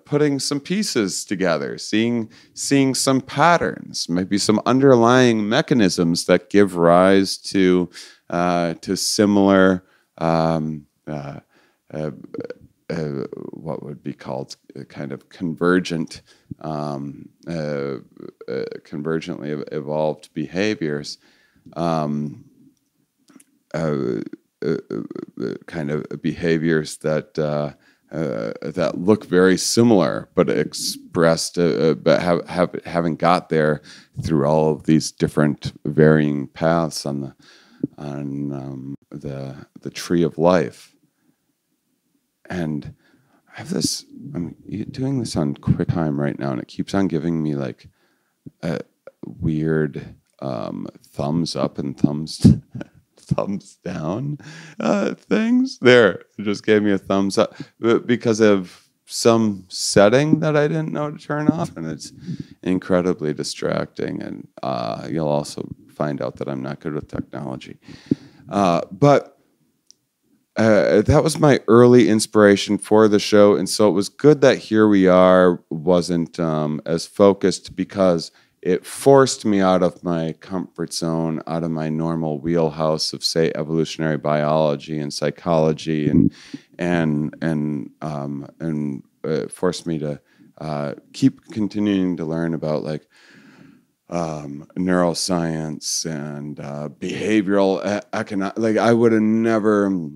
putting some pieces together, seeing some patterns, maybe some underlying mechanisms that give rise to similar what would be called kind of convergent, convergently evolved behaviors, kind of behaviors that that look very similar, but expressed, but haven't got there through all of these different varying paths on the tree of life. And I have this. I'm doing this on QuickTime right now, and it keeps on giving me like weird thumbs up and thumbs down things. There, it just gave me a thumbs up because of some setting that I didn't know to turn off, and it's incredibly distracting. And you'll also find out that I'm not good with technology, but. That was my early inspiration for the show, and so it was good that Here We Are wasn't as focused, because it forced me out of my comfort zone, out of my normal wheelhouse of, say, evolutionary biology and psychology, and forced me to keep continuing to learn about like neuroscience and behavioral economics. Like I would have never.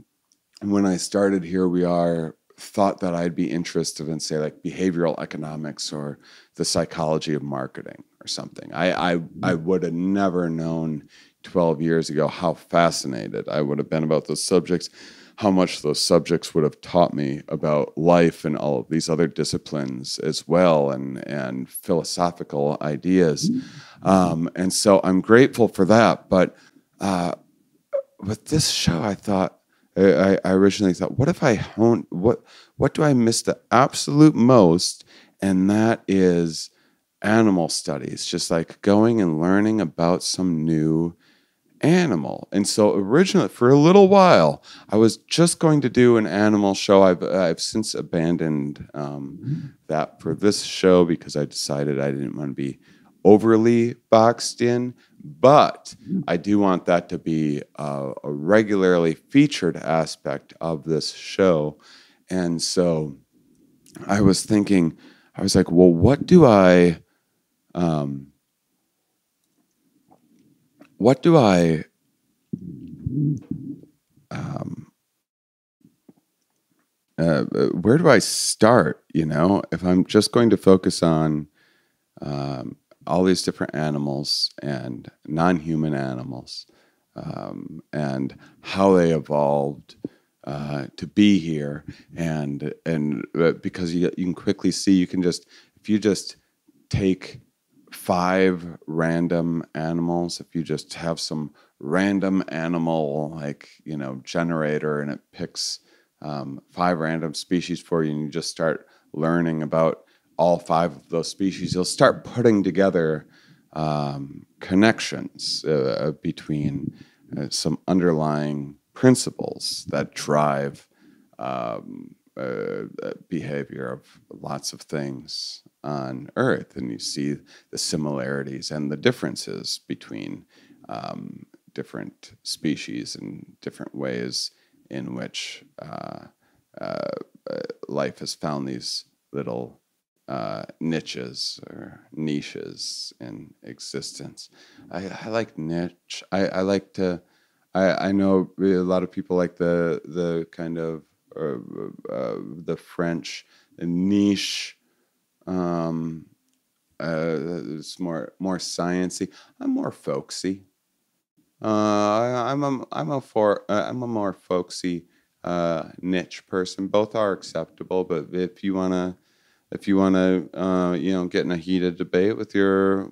When I started Here We Are thought that I'd be interested in, say, like behavioral economics or the psychology of marketing or something. I would have never known 12 years ago how fascinated I would have been about those subjects, how much those subjects would have taught me about life and all of these other disciplines as well, and philosophical ideas. And so I'm grateful for that. But with this show, I thought, I originally thought, what if I what do I miss the absolute most? And that is animal studies, just like going and learning about some new animal. And so originally, for a little while, I was just going to do an animal show. I've since abandoned that for this show because I decided I didn't want to be overly boxed in. But I do want that to be a regularly featured aspect of this show. And so I was thinking, I was like, well, what do I where do I start? You know, if I'm just going to focus on all these different animals and non-human animals, and how they evolved to be here, and because you can quickly see, you can just, if you just take 5 random animals, if you just have some random animal, like, you know, generator, and it picks 5 random species for you, and you just start learning about all 5 of those species, you'll start putting together connections between some underlying principles that drive behavior of lots of things on Earth. And you see the similarities and the differences between different species and different ways in which life has found these little niches or niches in existence. I like niche. I like to. I know a lot of people like the kind of the French niche. It's more sciencey. I'm more folksy. I'm a more folksy niche person. Both are acceptable, but if you wanna you know, get in a heated debate with your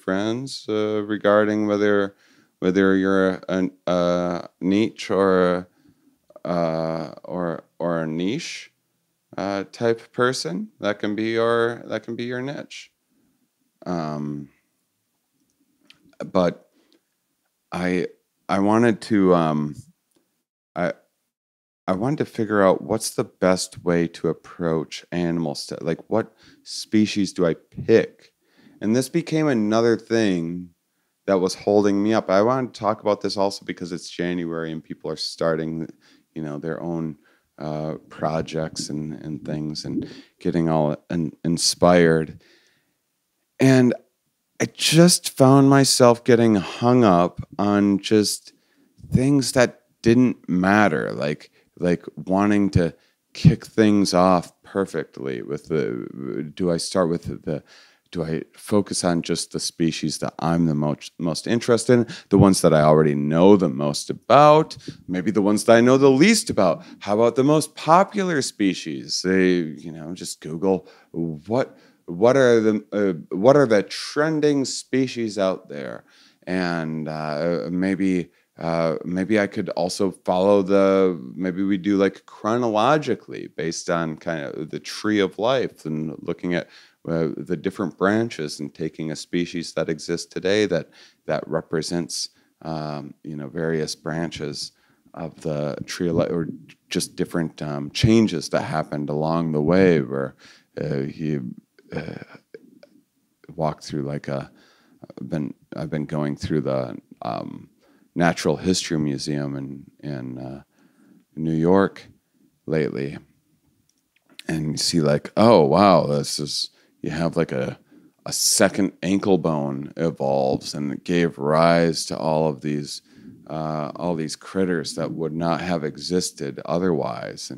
friends regarding whether you're a niche or a niche type person, that can be your niche. But I wanted to I wanted to figure out what's the best way to approach animal stuff. Like, what species do I pick? And this became another thing that was holding me up. I wanted to talk about this also because it's January and people are starting, you know, their own projects and things, and getting all inspired. And I just found myself getting hung up on just things that didn't matter, like wanting to kick things off perfectly with do I start with do I focus on just the species that I'm the most interested in, the ones that I already know the most about, maybe the ones that I know the least about? How about the most popular species? You know, just Google what are the trending species out there, and maybe I could also follow maybe we do like chronologically based on kind of the tree of life, and looking at the different branches, and taking a species that exists today that represents you know, various branches of the tree of life, or just different changes that happened along the way, where he walked through like I've been going through the Natural History Museum in New York lately, and you see like, oh wow, you have like a second ankle bone evolves, and it gave rise to all these critters that would not have existed otherwise,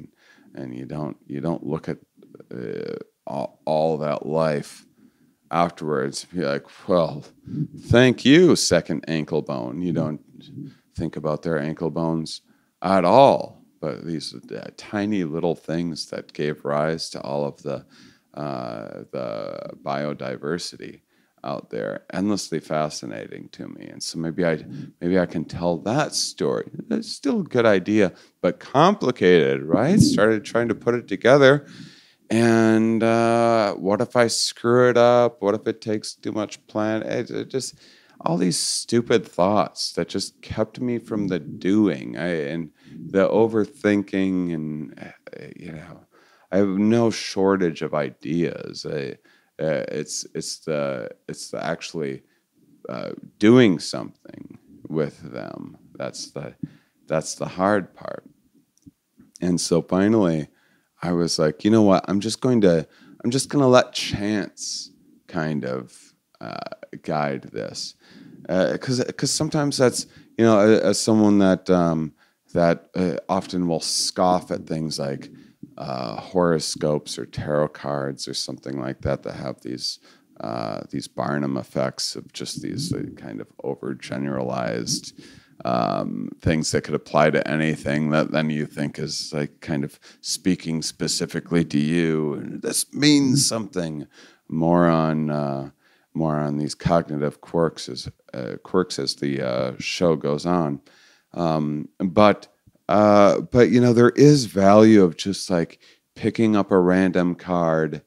and you don't look at all that life afterwards. Be like, well, thank you, second ankle bone. You don't think about their ankle bones at all, but these tiny little things that gave rise to all of the biodiversity out there, endlessly fascinating to me. And so maybe I can tell that story. It's still a good idea, but complicated, right? Started trying to put it together. And what if I screw it up? What if it takes too much plan? It just all these stupid thoughts that just kept me from the doing and the overthinking. And I have no shortage of ideas. It's the actually doing something with them. That's the hard part. And so finally, I was like, you know what? I'm just gonna let chance kind of guide this, because sometimes that's, as someone that often will scoff at things like horoscopes or tarot cards or something like that have these Barnum effects of just these kind of overgeneralized things that could apply to anything that then you think is like kind of speaking specifically to you, and this means something. More on these cognitive quirks as the show goes on, but there is value of just like picking up a random card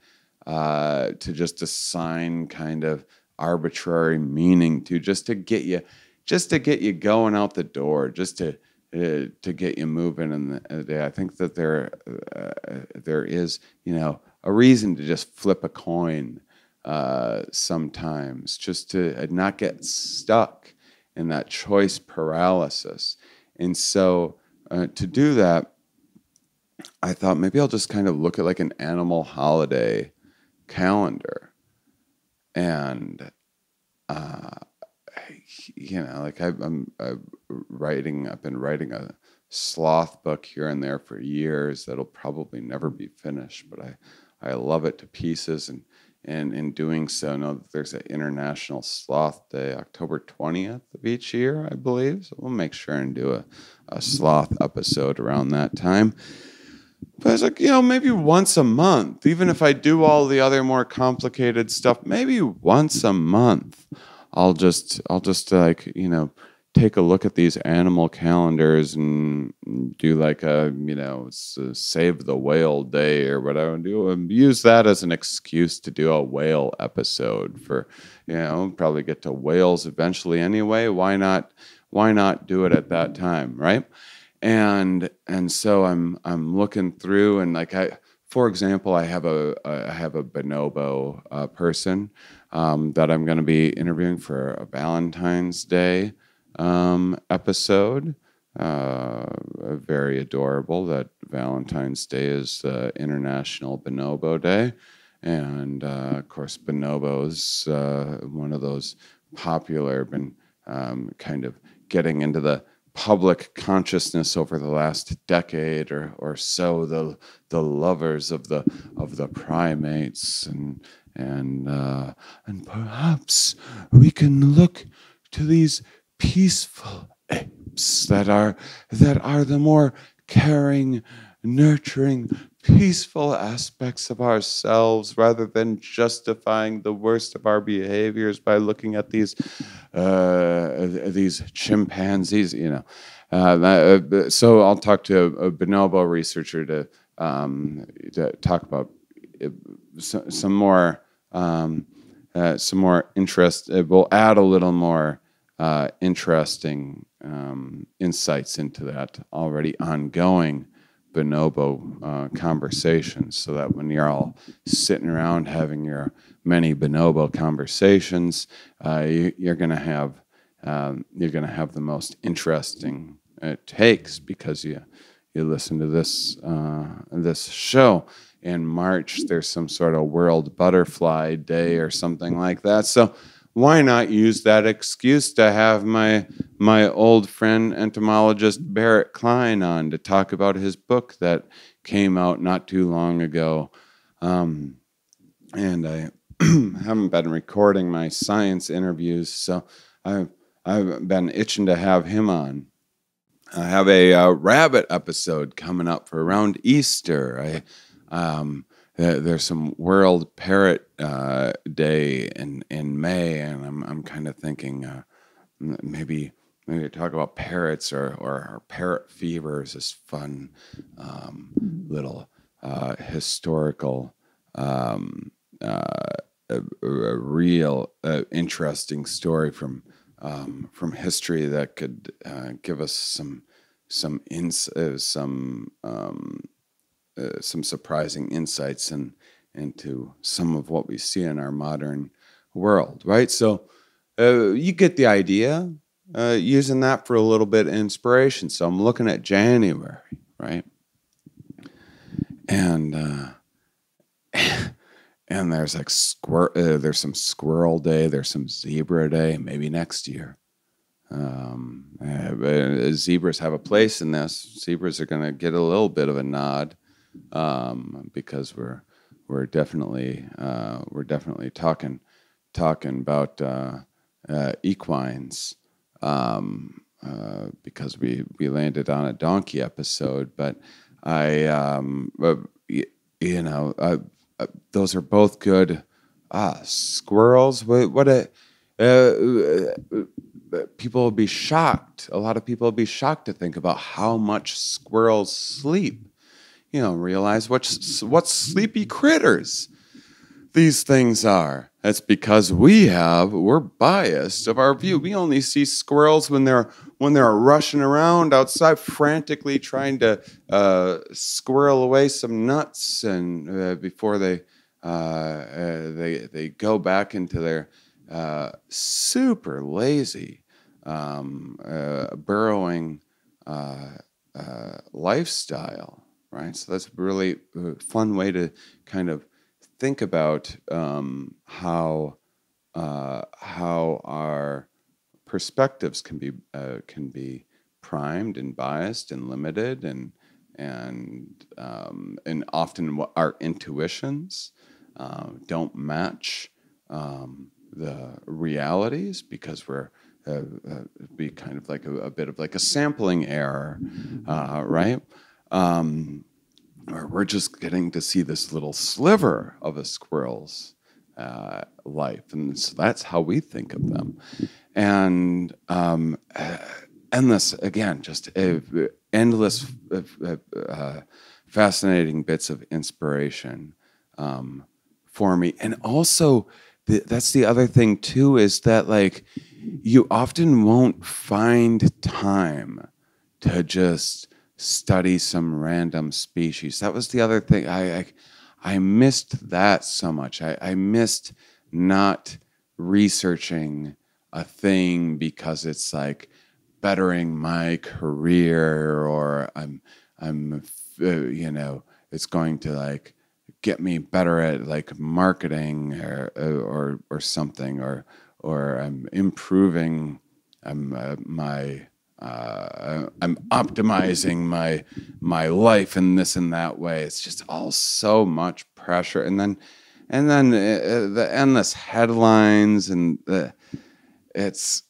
to just assign kind of arbitrary meaning to, just to get you going out the door, just to get you moving in the day. I think that there is a reason to just flip a coin sometimes, just to not get stuck in that choice paralysis. And so to do that, I thought maybe I'll just kind of look at like an animal holiday calendar, and I've been writing a sloth book here and there for years that'll probably never be finished, but I love it to pieces, and in doing so, know that there's an International Sloth Day, October 20th of each year, I believe. So we'll make sure and do a sloth episode around that time. But I was like, maybe once a month, even if I do all the other more complicated stuff, maybe once a month, I'll just take a look at these animal calendars and do like a save the whale day or whatever, and use that as an excuse to do a whale episode for, probably get to whales eventually anyway. Why not do it at that time, right? And so I'm looking through, and for example, I have a bonobo person that I'm going to be interviewing for a Valentine's Day episode. Very adorable that Valentine's Day is International Bonobo Day, and of course bonobos, one of those popular, been kind of getting into the public consciousness over the last decade or so, the lovers of the primates, and perhaps we can look to these peaceful apes that are the more caring, nurturing, peaceful aspects of ourselves, rather than justifying the worst of our behaviors by looking at these chimpanzees. So I'll talk to a bonobo researcher to talk about some more interest. We'll add a little more interesting insights into that already ongoing bonobo conversations, so that when you're all sitting around having your many bonobo conversations, you're going to have the most interesting takes, because you listen to this show. In March, there's some sort of World Butterfly Day or something like that. So why not use that excuse to have my old friend entomologist Barrett Klein on to talk about his book that came out not too long ago. And I haven't been recording my science interviews, so I've been itching to have him on. I have a rabbit episode coming up for around Easter. There's some World Parrot Day in May, and I'm kind of thinking maybe talk about parrots or parrot fevers. This fun little historical, a real interesting story from history that could give us some surprising insights into some of what we see in our modern world, right? So you get the idea. Using that for a little bit of inspiration. So I'm looking at January, right? And and there's like there's some squirrel day, there's some zebra day, maybe next year. Zebras have a place in this. Zebras are going to get a little bit of a nod because we're definitely talking about equines because we landed on a donkey episode, but those are both good. Squirrels. People will be shocked. A lot of people will be shocked to think about how much squirrels sleep. Realize what sleepy critters these things are. That's because we're biased of our view. We only see squirrels when they're rushing around outside, frantically trying to squirrel away some nuts, and before they go back into their super lazy burrowing lifestyle, right? So that's a really fun way to kind of think about how our perspectives can be primed and biased and limited, and often what our intuitions don't match the realities because we're be kind of like a bit of like a sampling error, right? Or we're just getting to see this little sliver of a squirrel's life, and so that's how we think of them. And endless, again, just endless, fascinating bits of inspiration for me. And also, that's the other thing too, is that like you often won't find time to just study some random species. That was the other thing. I missed that so much. I missed not researching a thing because it's like bettering my career, or it's going to like get me better at like marketing or something, or I'm improving I'm optimizing my life in this and that way. It's just all so much pressure, and then the endless headlines, and it's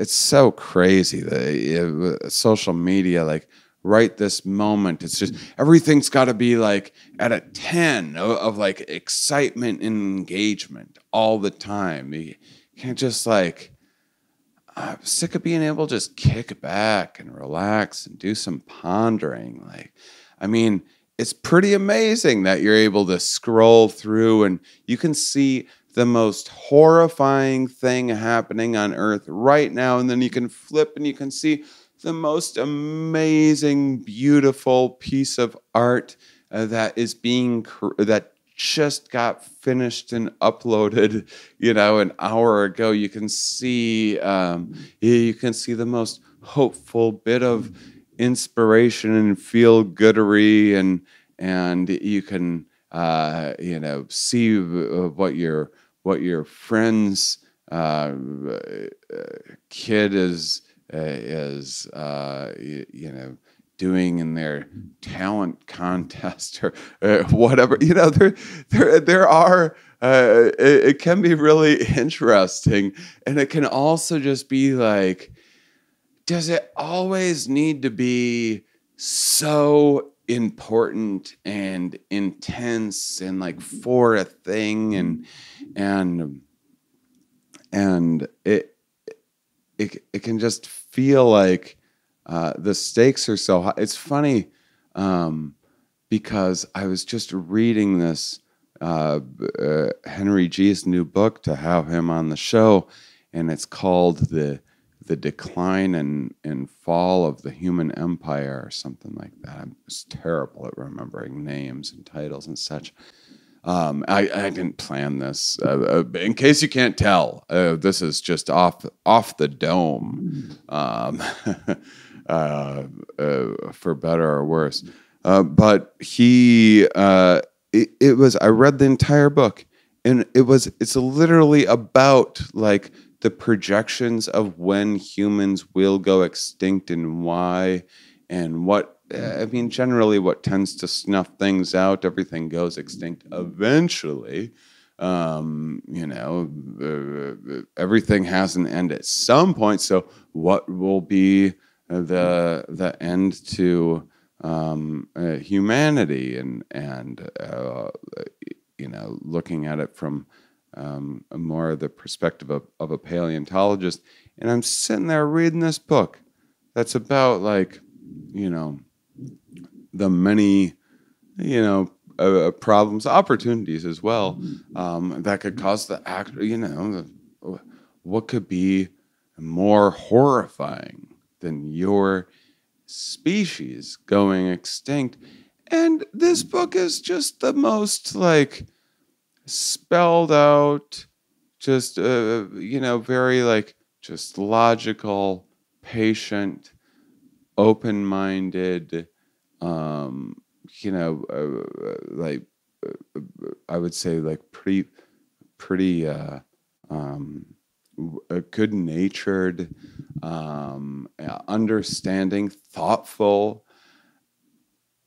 so crazy. The social media, like right this moment, it's just everything's got to be like at a 10 of like excitement and engagement all the time. You can't just like. I'm sick of being able to just kick back and relax and do some pondering. It's pretty amazing that you're able to scroll through and you can see the most horrifying thing happening on Earth right now, and then you can flip and you can see the most amazing, beautiful piece of art that just got finished and uploaded, an hour ago. You can see the most hopeful bit of inspiration and feel-goodery, and you can see what your what your friend's kid is doing in their talent contest or whatever. There are. It can be really interesting, and it can also just be like, does it always need to be so important and intense and like for a thing, and it can just feel like the stakes are so high. It's funny because I was just reading this Henry G's new book to have him on the show, and it's called the Decline and Fall of the Human Empire or something like that. I'm just terrible at remembering names and titles and such. I didn't plan this. In case you can't tell, this is just off the dome, for better or worse. But he, it was. I read the entire book, and it's literally about like the projections of when humans will go extinct and why, and what. I mean, generally, what tends to snuff things out, everything goes extinct eventually. Everything has an end at some point. So, what will be the end to humanity? And looking at it from more of the perspective of a paleontologist. And I'm sitting there reading this book that's about like, the many, problems, opportunities as well, that could cause the act. What could be more horrifying than your species going extinct? And this book is just the most like spelled out, just very like just logical, patient, open-minded, like I would say like pretty good-natured, understanding, thoughtful.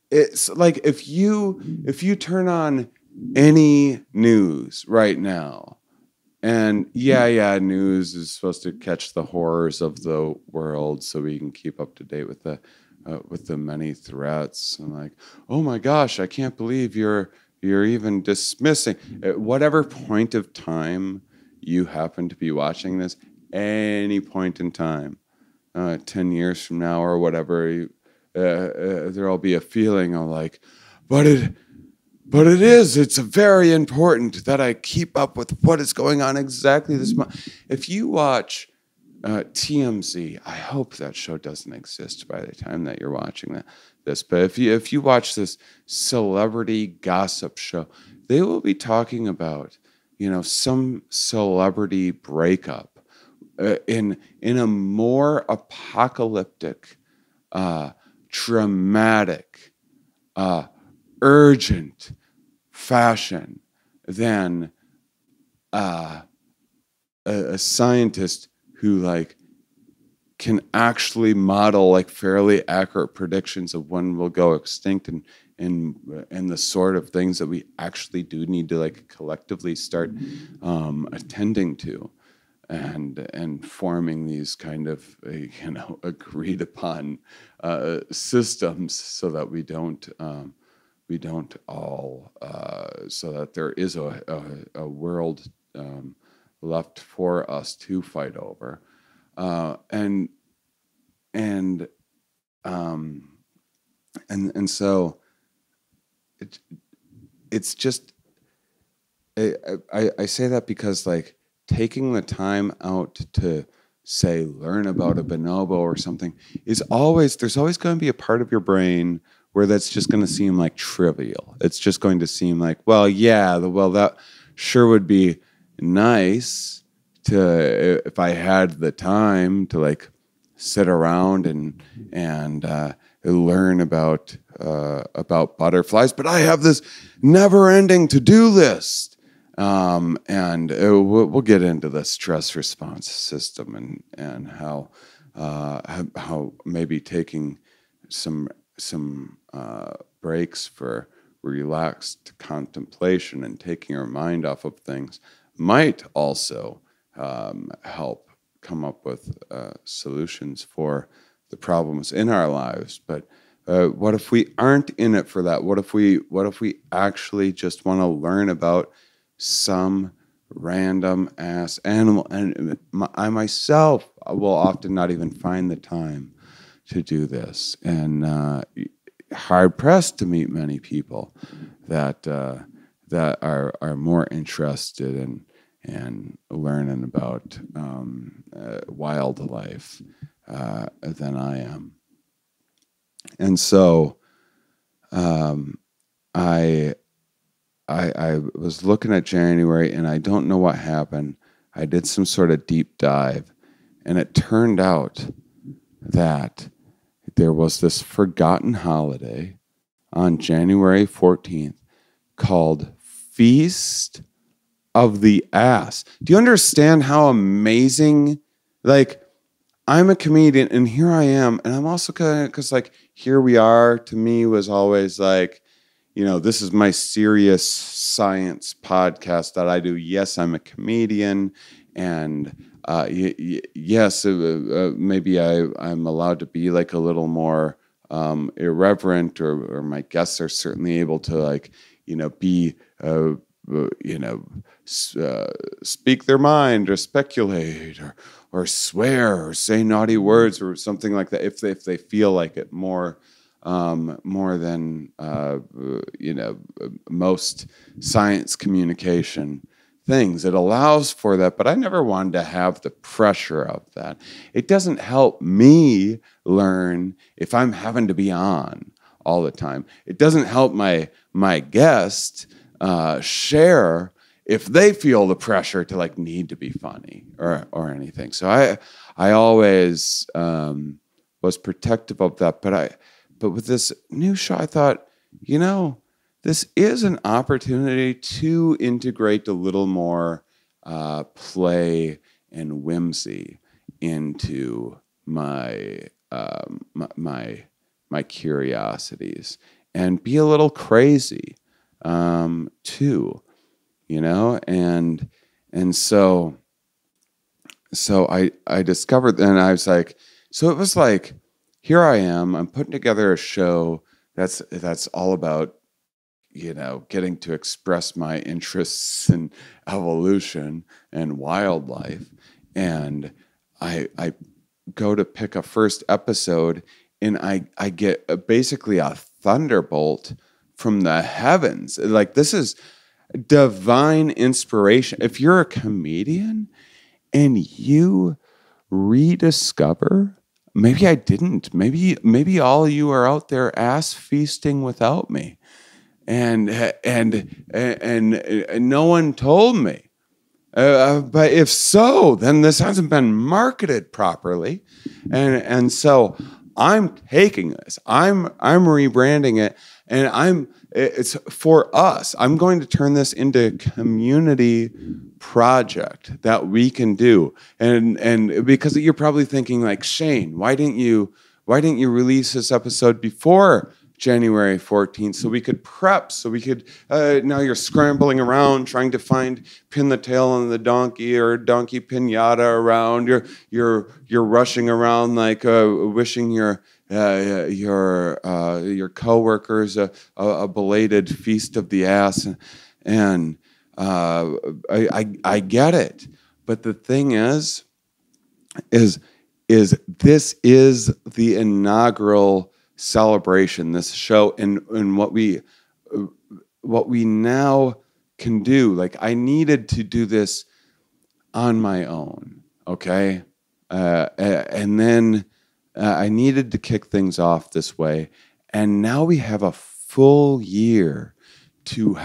It's like if you turn on any news right now, and news is supposed to catch the horrors of the world so we can keep up to date with the many threats. And like, oh my gosh, I can't believe you're even dismissing. At whatever point of time you happen to be watching this, any point in time, 10 years from now or whatever, there'll be a feeling of like, but it's very important that I keep up with what is going on exactly this month. If you watch TMZ, I hope that show doesn't exist by the time that you're watching this. But if you watch this celebrity gossip show, they will be talking about some celebrity breakup in a more apocalyptic, dramatic, urgent fashion than a scientist who like can actually model like fairly accurate predictions of when we'll go extinct and the sort of things that we actually do need to like collectively start attending to and forming these kind of agreed upon systems so that we don't all so that there is a world left for us to fight over, and so it's just I say that because like taking the time out to say learn about a bonobo or something there's always going to be a part of your brain where that's just going to seem like trivial. It's just going to seem like, that sure would be nice to if I had the time to like sit around and learn about butterflies, but I have this never-ending to-do list, And we'll get into the stress response system and how maybe taking some breaks for relaxed contemplation and taking our mind off of things might also help come up with solutions for the problems in our lives. But what if we aren't in it for that? What if we actually just want to learn about some random ass animal? And I myself will often not even find the time to do this, and hard pressed to meet many people that are more interested in learning about wildlife than I am. And so I was looking at January, and I don't know what happened. I did some sort of deep dive, and it turned out that there was this forgotten holiday on January 14th called Feast of the Ass. Do you understand how amazing, like, I'm a comedian, and here I am, and I'm also kind of, because, like, Here We Are, to me, was always like, this is my serious science podcast that I do. Yes, I'm a comedian, and yes, maybe I'm allowed to be like a little more irreverent, or my guests are certainly able to, like, be speak their mind, or speculate, or swear, or say naughty words, or something like that, if they feel like it more than most science communication things. It allows for that, but I never wanted to have the pressure of that. It doesn't help me learn if I'm having to be on all the time. It doesn't help my guest share if they feel the pressure to, like, need to be funny or anything. So I always was protective of that. But with this new show, I thought, this is an opportunity to integrate a little more play and whimsy into my curiosities, and be a little crazy too, and so I discovered, and I was like, so it was like, here I am, I'm putting together a show that's all about, getting to express my interests in evolution and wildlife. And I go to pick a first episode, and I get basically a thunderbolt from the heavens. Like, this is divine inspiration. If you're a comedian and you rediscover, maybe I didn't, maybe all of you are out there ass feasting without me, and no one told me. But if so, then this hasn't been marketed properly, and so I'm taking this, I'm rebranding it, and it's for us. I'm going to turn this into a community project that we can do, and because you're probably thinking, like, Shane, why didn't you release this episode before January 14th so we could prep, so we could, now you're scrambling around trying to pin the tail on the donkey, or donkey pinata around. You're rushing around, like, wishing your coworkers a belated feast of the ass, and I get it. But the thing is this is the inaugural celebration, this show, and what we now can do. Like, I needed to do this on my own, okay? And then I needed to kick things off this way, and now we have a full year to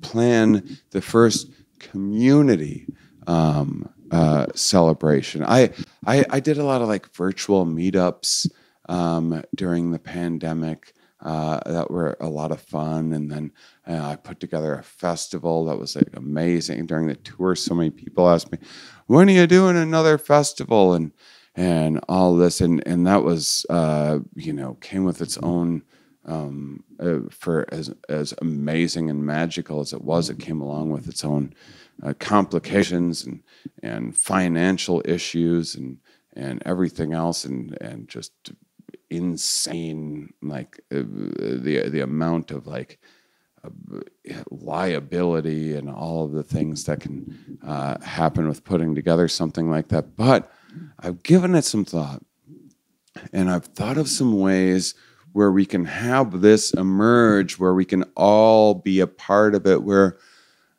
plan the first community celebration. I did a lot of, like, virtual meetups during the pandemic. that were a lot of fun. And then I put together a festival that was like amazing. During the tour, so many people asked me, "When are you doing another festival?" And all this, and that was came with its own. For as amazing and magical as it was, it came along with its own complications and financial issues and everything else, and just insane, like the amount of like liability and all of the things that can happen with putting together something like that. But I've given it some thought, and I've thought of some ways where we can have this emerge, where we can all be a part of it, where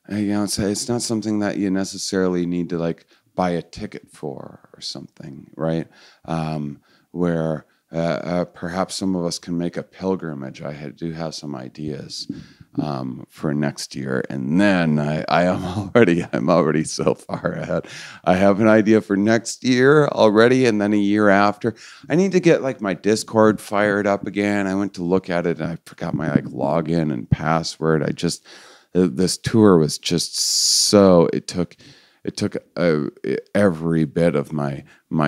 it's not something that you necessarily need to like buy a ticket for or something, right? Where perhaps some of us can make a pilgrimage. Do have some ideas for next year, and then I'm already so far ahead. I have an idea for next year already, and then a year after. I need to get like my Discord fired up again. I went to look at it and I forgot my like login and password. This tour was just so, it took every bit of my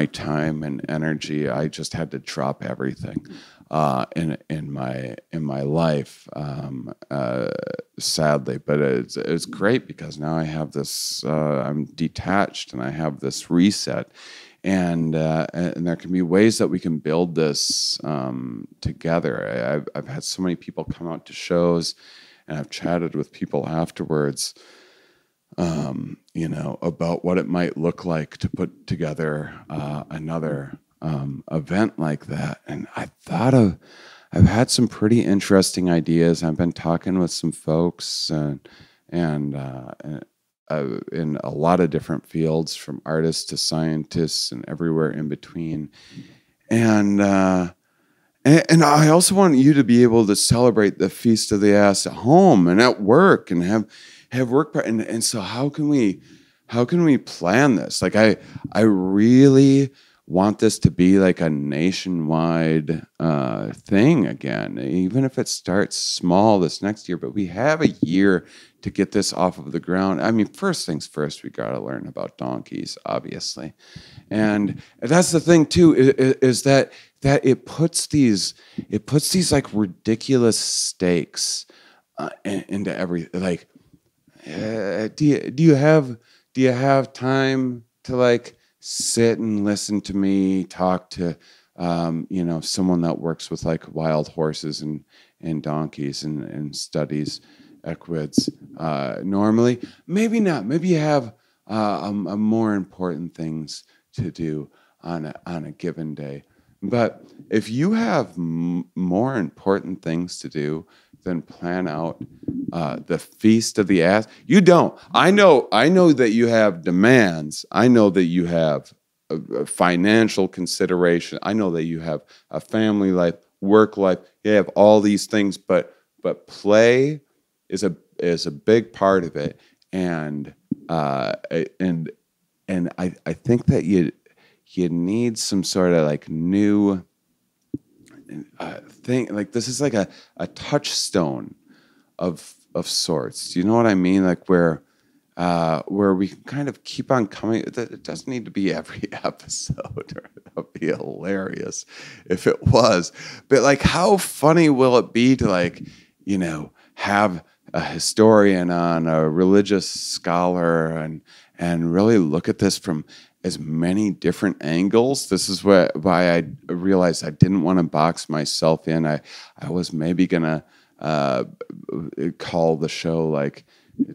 time and energy. I just had to drop everything in my life, sadly. But it's great because now I have this. I'm detached and I have this reset, and there can be ways that we can build this together. I've had so many people come out to shows, and I've chatted with people afterwards, about what it might look like to put together another event like that. And I've had some pretty interesting ideas. I've been talking with some folks and in a lot of different fields, from artists to scientists and everywhere in between. And I also want you to be able to celebrate the Feast of the Ass at home and at work, and have work. And so how can we plan this? Like I really want this to be like a nationwide thing again, even if it starts small this next year. But we have a year to get this off of the ground. I mean, first things first, we got to learn about donkeys, obviously. And that's the thing too, is that it puts these like ridiculous stakes into everything. Like, do you have time to like sit and listen to me talk to someone that works with like wild horses and donkeys and studies equids normally? Maybe not. Maybe you have a more important things to do on a given day. But if you have more important things to do than plan out the Feast of the Ass, you don't. I know that you have demands. I know that you have a financial consideration. I know that you have a family life, work life. You have all these things, but play is a big part of it. And I think that you need some sort of like new thing. Like this is like a touchstone of sorts. Do you know what I mean? Like where we can kind of keep on coming. It doesn't need to be every episode, or that would be hilarious if it was. But like, how funny will it be to like, have a historian on, a religious scholar, and really look at this from as many different angles. This is why I realized I didn't want to box myself in. I was maybe gonna call the show like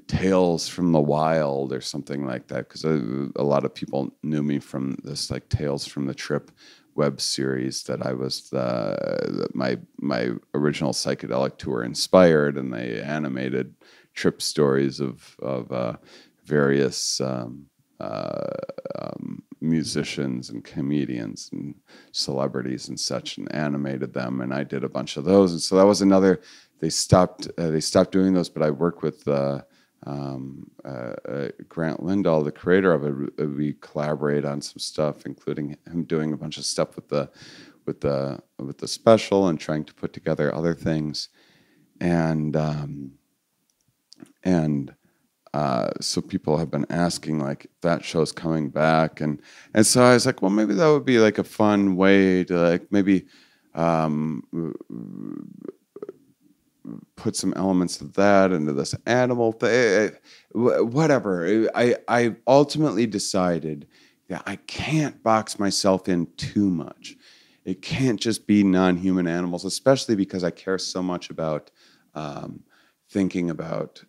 Tales from the Wild or something like that, because a lot of people knew me from this like Tales from the Trip web series that I was my original psychedelic tour inspired, and they animated trip stories of various musicians and comedians and celebrities and such, and animated them, and I did a bunch of those. And so that was another. They stopped doing those, but I worked with Grant Lindahl, the creator of it. We collaborate on some stuff, including him doing a bunch of stuff with the special and trying to put together other things, and so people have been asking like if that show's coming back, and so I was like, well, maybe that would be like a fun way to like maybe put some elements of that into this animal thing, whatever. I ultimately decided that I can't box myself in too much. It can't just be non-human animals, especially because I care so much about thinking about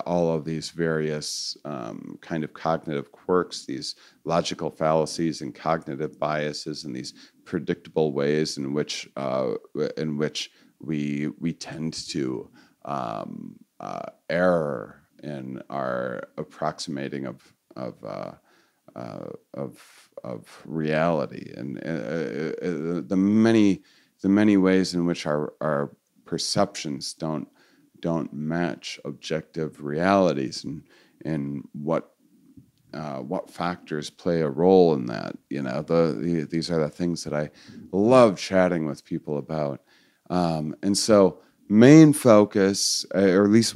all of these various kind of cognitive quirks, these logical fallacies and cognitive biases, and these predictable ways in which we tend to err in our approximating of reality, and the many ways in which our perceptions don't match objective realities, and what factors play a role in that. You know, these are the things that I love chatting with people about. And so main focus, or at least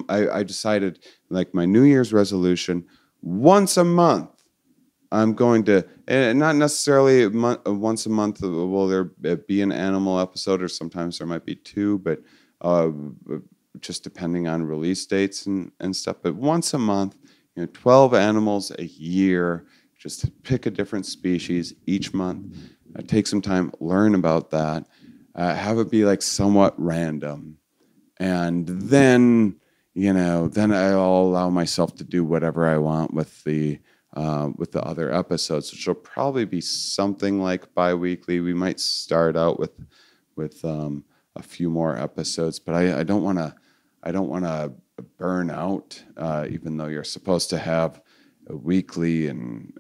I decided, like my New Year's resolution, once a month, I'm going to, and not necessarily once a month will there be an animal episode, or sometimes there might be two, but just depending on release dates and stuff. But once a month, 12 animals a year, just to pick a different species each month. Take some time, learn about that. Have it be like somewhat random, and then I'll allow myself to do whatever I want with the other episodes, which will probably be something like bi-weekly. We might start out with a few more episodes, but I don't want to burn out, even though you're supposed to have a weekly and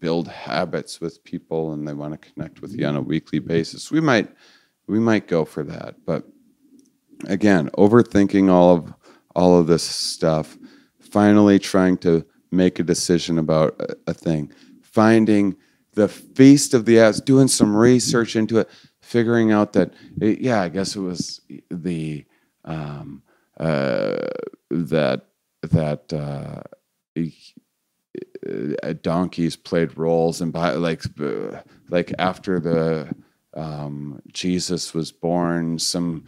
build habits with people, and they want to connect with you on a weekly basis. We might go for that, but again, overthinking all of this stuff, finally trying to make a decision about a thing, finding the Feast of the Ass, doing some research into it, figuring out that I guess it was the donkeys played roles, and like after the Jesus was born, some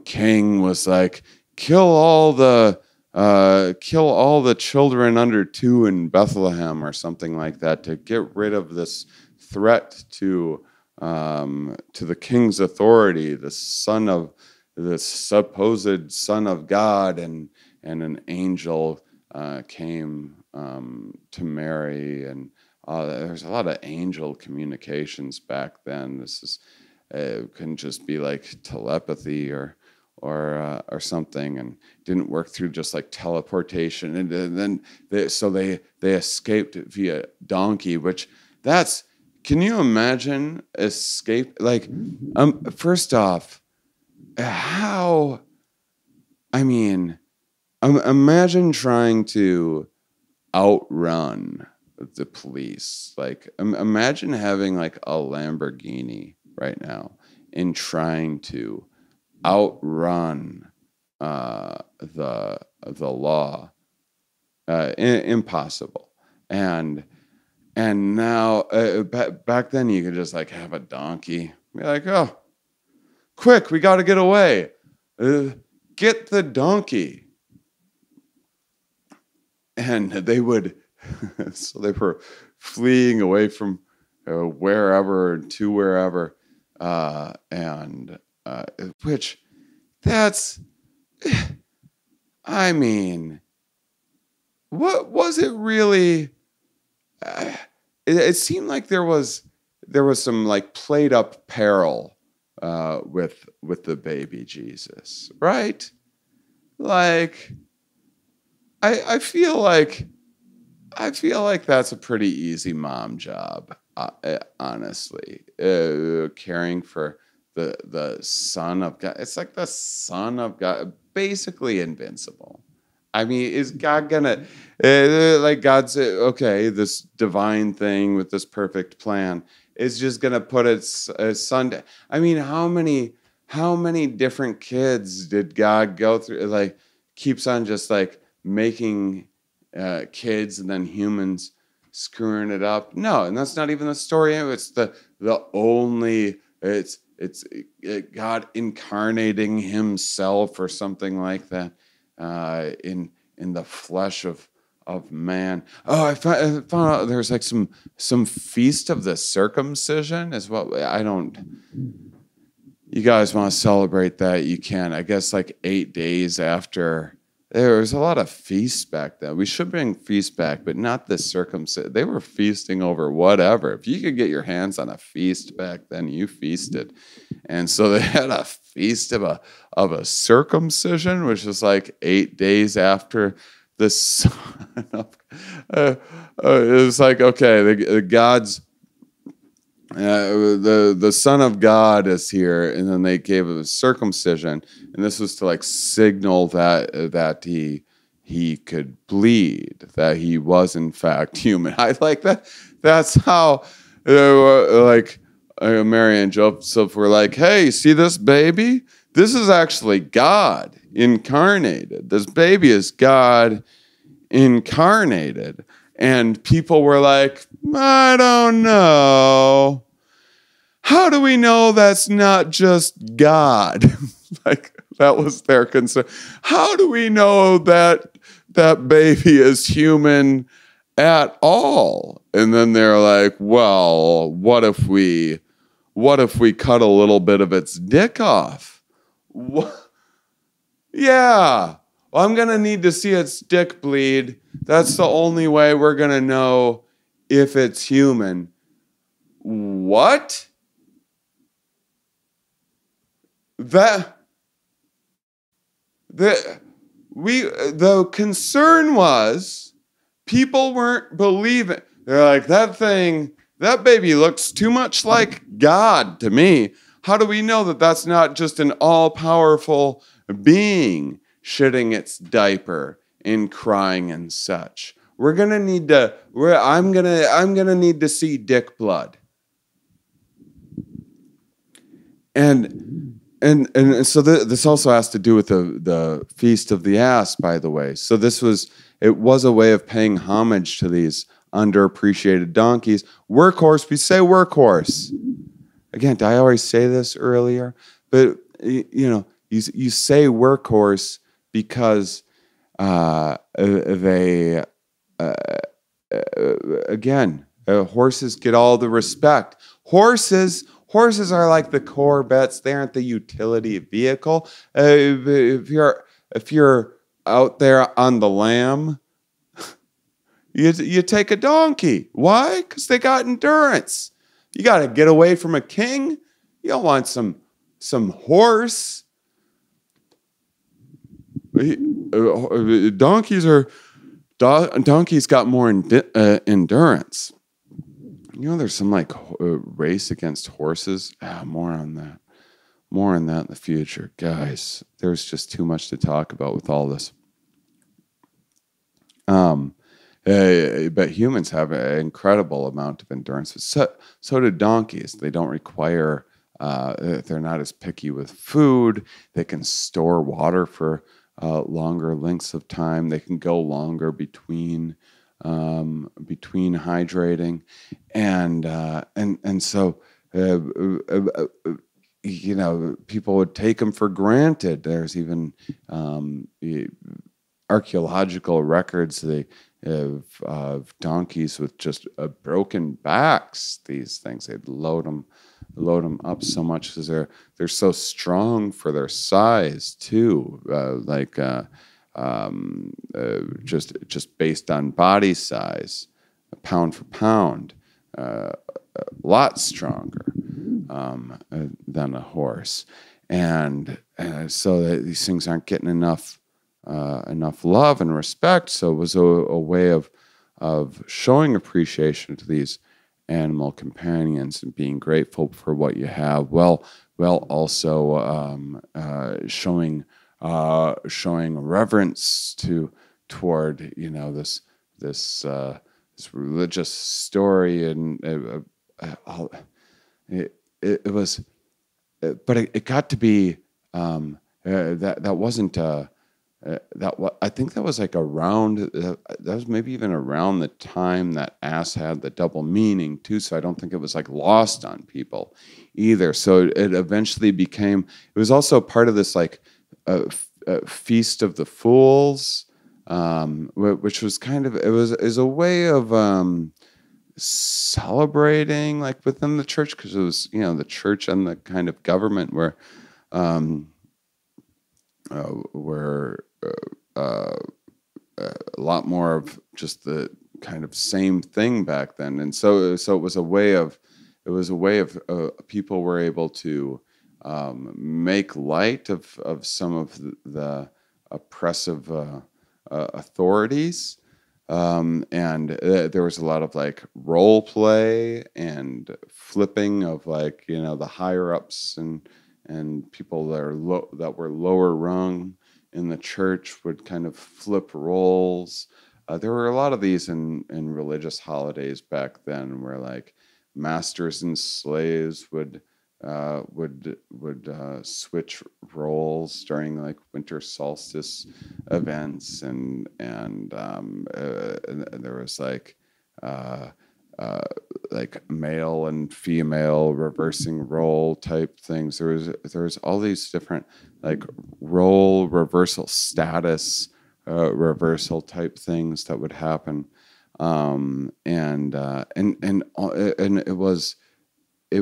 king was like, kill all the children under 2 in Bethlehem, or something like that, to get rid of this threat to the king's authority, the supposed son of God, and an angel came to Mary, and there's a lot of angel communications back then. This is couldn't just be like telepathy or something, and didn't work through just like teleportation, and then they escaped via donkey, which can you imagine escape? Like, first off, imagine trying to outrun the police. Like, imagine having like a Lamborghini right now and trying to outrun the law. Impossible. And now, back then, you could just like have a donkey, be like, oh, quick, we got to get away. Get the donkey. And they would, so they were fleeing away from wherever to wherever, which that's, what was it really? It seemed like there was some like played up peril with the baby Jesus, right? Like, I feel like that's a pretty easy mom job, honestly. Caring for the Son of God. It's like the Son of God, basically invincible. I mean, is God gonna, like God's, okay, this divine thing with this perfect plan, is just gonna put its son down. I mean, how many different kids did God go through? Like, keeps on just like making kids and then humans screwing it up. No, and that's not even the story. It's the only it's God incarnating Himself or something like that in the flesh of man. Oh, I found out there's like some feast of the circumcision as well. I don't. You guys want to celebrate that? You can. I guess like 8 days after. There was a lot of feasts back then. We should bring feasts back, but not the circumcision. They were feasting over whatever. If you could get your hands on a feast back then, you feasted. And so they had a feast of a circumcision, which is like 8 days after the son of. It was like, okay, the God's. The Son of God is here, and then they gave him a circumcision, and this was to like signal that he could bleed, that he was in fact human. I like that. That's how Mary and Joseph were like, "Hey, see this baby? This is actually God incarnated. This baby is God incarnated." And people were like, I don't know. How do we know that's not just God? Like, that was their concern. How do we know that that baby is human at all? And then they're like, well, what if we cut a little bit of its dick off? What? Yeah. Well, I'm going to need to see its dick bleed. That's the only way we're going to know if it's human. What? The concern was people weren't believing. They're like, that baby looks too much like God to me. How do we know that that's not just an all-powerful being shitting its diaper and crying and such? I'm gonna need to see dick blood. And so this also has to do with the Feast of the Ass, by the way. So it was a way of paying homage to these underappreciated donkeys. Workhorse, we say workhorse. Again, did I already say this earlier? But you say workhorse because horses get all the respect. Horses are like the Corvettes. They aren't the utility vehicle. If you're out there on the lam, you take a donkey. Why? Because they got endurance. You got to get away from a king. You don't want some horse. Donkeys got more endurance. There's some like race against horses. More on that in the future, guys. There's just too much to talk about with all this. But humans have an incredible amount of endurance. So do donkeys. They don't require. They're not as picky with food. They can store water for longer lengths of time. They can go longer between hydrating, and so people would take them for granted. There's even archaeological records of donkeys with just broken backs. These things, they'd load them up so much because they're so strong for their size too. Just based on body size, pound for pound, a lot stronger than a horse, and so that these things aren't getting enough love and respect. So it was a way of showing appreciation to these animal companions and being grateful for what you have. Well, also showing reverence toward this religious story and all, it was, but it got to be that wasn't. I think that was like around that was maybe even around the time that ass had the double meaning too. So I don't think it was like lost on people either. So it eventually became. It was also part of this like feast of the fools, which was kind of is a way of celebrating like within the church, because it was the church and the kind of government um, were a lot more of just the kind of same thing back then, and so it was a way of people were able to make light of some of the oppressive authorities, and there was a lot of like role play and flipping of like the higher ups and people that were lower rung in the church would kind of flip roles. There were a lot of these in religious holidays back then, where like masters and slaves would switch roles during like winter solstice events, and there was like male and female reversing role type things. There was all these different like role reversal, status reversal type things that would happen, and it was they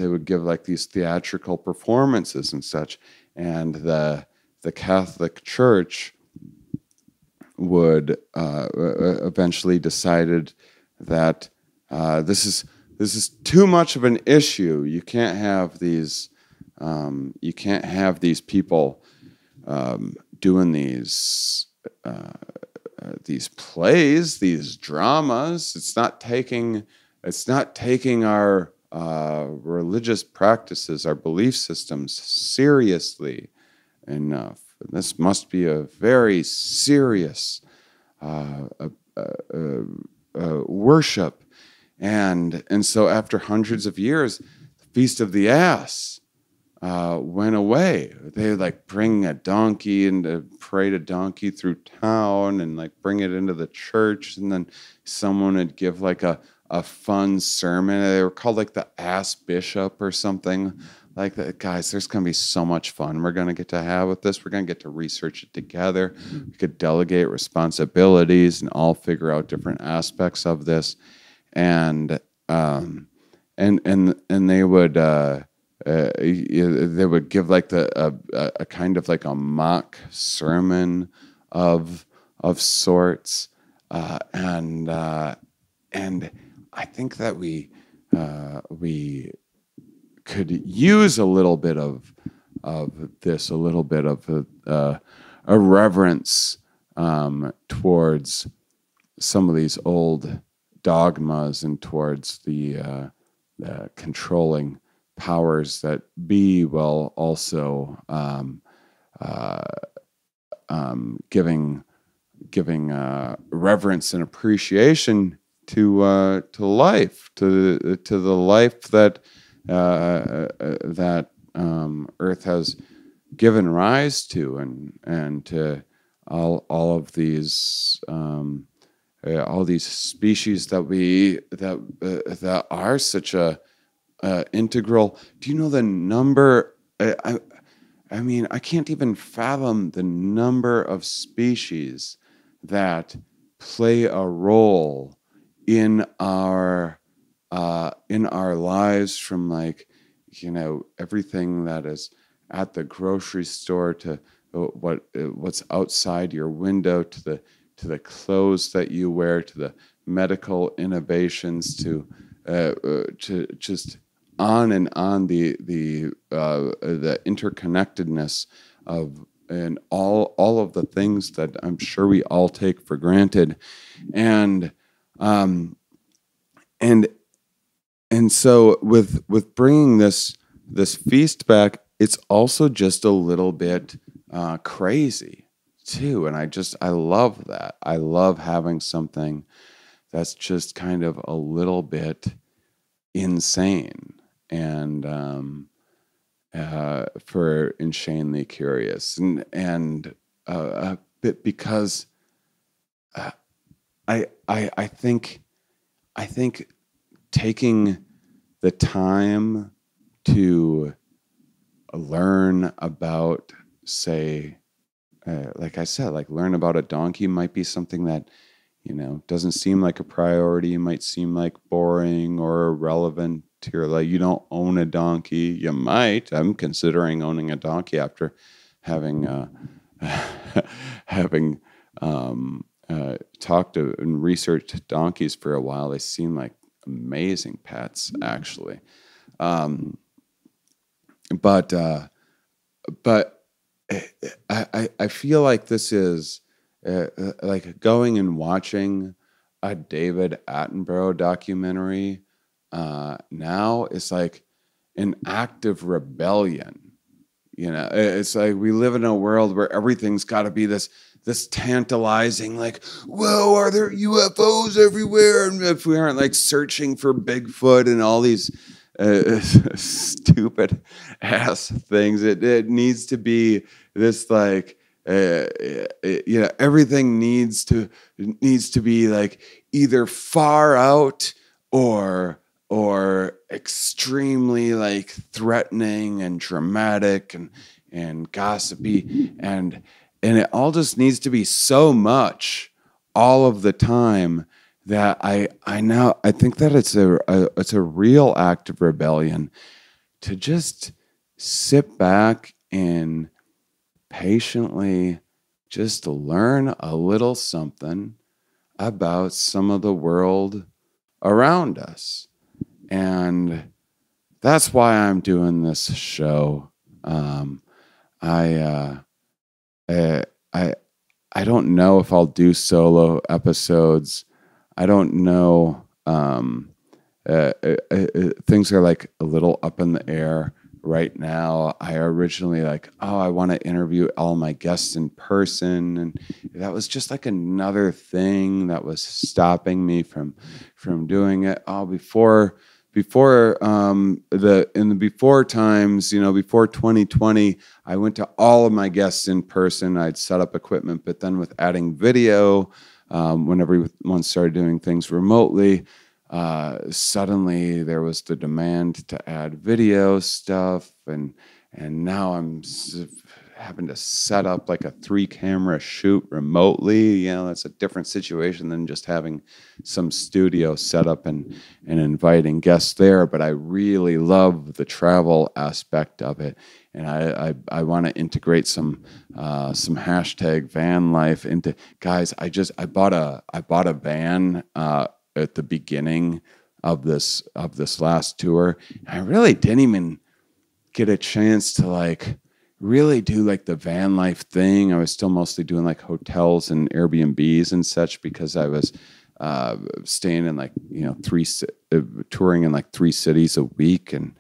would give like these theatrical performances and such, and the Catholic Church would eventually decided that this is too much of an issue. You can't have these people doing these plays, these dramas. It's not taking our religious practices, our belief systems seriously enough. This must be a very serious worship, and so after hundreds of years, the Feast of the Ass went away. They would like bring a donkey and parade a donkey through town and like bring it into the church, and then someone would give like a fun sermon. They were called like the Ass Bishop or something like that. Guys, there's going to be so much fun we're going to get to have with this. We're going to get to research it together. We could delegate responsibilities and all figure out different aspects of this, and they would. They would give like a kind of like a mock sermon of sorts, and I think that we could use a little bit of this, a little bit of a reverence towards some of these old dogmas and towards the controlling powers that be, while also giving reverence and appreciation to life, to the life that Earth has given rise to, and to all of these species that are such a integral. Do you know the number? I mean, I can't even fathom the number of species that play a role in our lives, from like everything that is at the grocery store to what's outside your window, to the clothes that you wear, to the medical innovations, to just on and on, the interconnectedness of and all of the things that I'm sure we all take for granted, and so with bringing this feast back, it's also just a little bit crazy too, and I love that. I love having something that's just kind of a little bit insane. And for InShanely Curious, and a bit because uh, I think taking the time to learn about, say, like I said, like learn about a donkey might be something that, doesn't seem like a priority. It might seem like boring or irrelevant to your life. You don't own a donkey. You might. I'm considering owning a donkey after having having talked to and researched donkeys for a while. They seem like amazing pets, actually. Um, but I feel like this is like going and watching a David Attenborough documentary now is like an act of rebellion. It's like we live in a world where everything's got to be this tantalizing, like, whoa, are there UFOs everywhere? And if we aren't like searching for Bigfoot and all these stupid ass things, it needs to be this like, everything needs to be like either far out or extremely like threatening and dramatic and gossipy, and it all just needs to be so much all of the time that I think that it's a real act of rebellion to just sit back and patiently just learn a little something about some of the world around us. And that's why I'm doing this show. I don't know if I'll do solo episodes. I don't know. Things are like a little up in the air right now. I originally I want to interview all my guests in person, and that was just like another thing that was stopping me from doing it. Before times, before 2020, I went to all of my guests in person. I'd set up equipment, but then with adding video, when everyone started doing things remotely, suddenly there was the demand to add video stuff, and now I'm having to set up like a 3-camera shoot remotely. That's a different situation than just having some studio set up and inviting guests there. But I really love the travel aspect of it, and I want to integrate some hashtag van life into, guys. I bought a van at the beginning of this last tour. I really didn't even get a chance to like really do like the van life thing. I was still mostly doing like hotels and Airbnbs and such, because I was staying in like touring in like 3 cities a week, and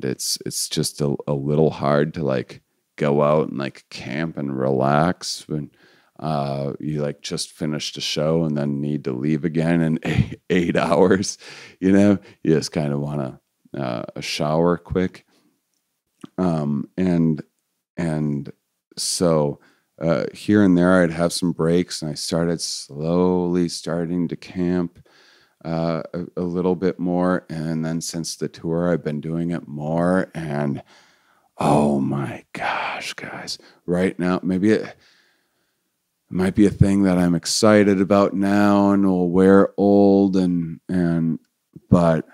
it's just a little hard to like go out and like camp and relax when you like just finished a show and then need to leave again in 8 hours. You just kind of want a shower quick. And so here and there I'd have some breaks, and I started slowly starting to camp a little bit more. And then since the tour, I've been doing it more. And oh my gosh, guys, right now, maybe it might be a thing that I'm excited about now and will wear old, but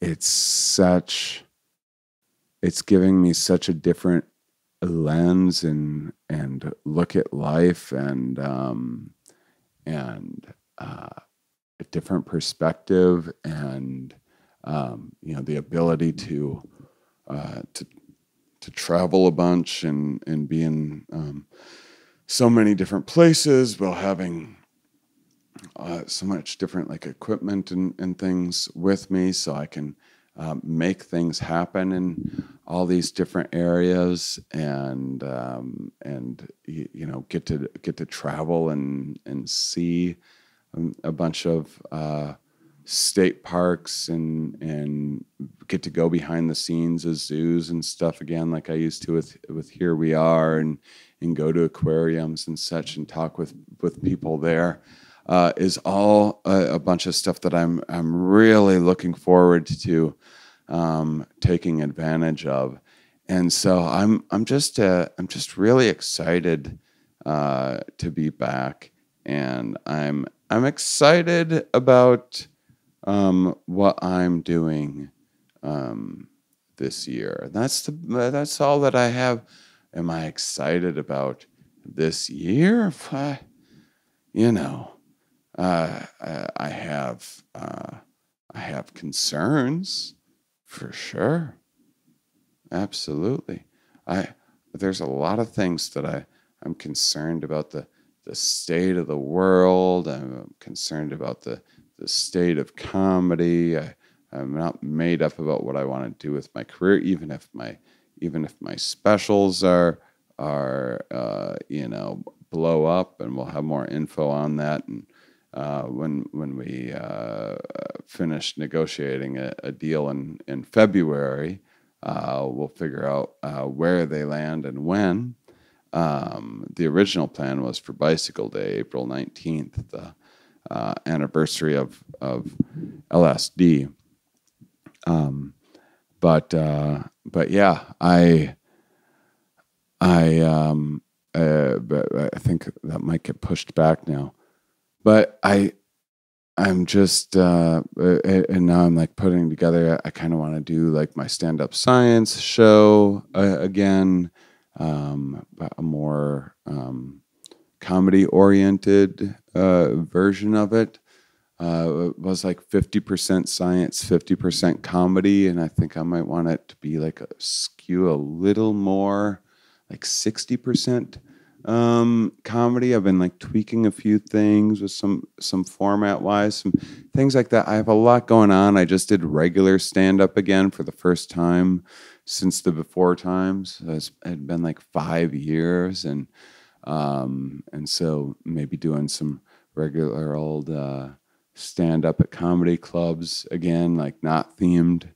it's giving me such a different lens and look at life, and a different perspective, and the ability to travel a bunch and be in so many different places while having so much different like equipment and things with me, so I can make things happen in all these different areas, and get to travel and see a bunch of state parks and get to go behind the scenes of zoos and stuff again, like I used to with Here We Are, and go to aquariums and such and talk with people there, is all a bunch of stuff that I'm really looking forward to taking advantage of. And so I'm just really excited to be back, and I'm excited about what I'm doing this year. That's all that I have. Am I excited about this year? You know, I have concerns for sure. Absolutely. There's a lot of things that I'm concerned about, the state of the world. I'm concerned about the state of comedy. I'm not made up about what I want to do with my career, even if my specials are blow up, and we'll have more info on that. And when we finish negotiating a deal in February, we'll figure out where they land and when. The original plan was for Bicycle Day, April 19th, the anniversary of LSD. But yeah, I think that might get pushed back now. But I'm just and now I'm like putting together. I kind of want to do like my stand-up science show again, but a more comedy-oriented version of it. It was like 50% science, 50% comedy, and I think I might want it to be like skew a little more, like 60% comedy. I've been like tweaking a few things with some format-wise, some things like that. I have a lot going on. I just did regular stand-up again for the first time since the before times. It had been like 5 years, and so maybe doing some regular old stand up at comedy clubs again, like not themed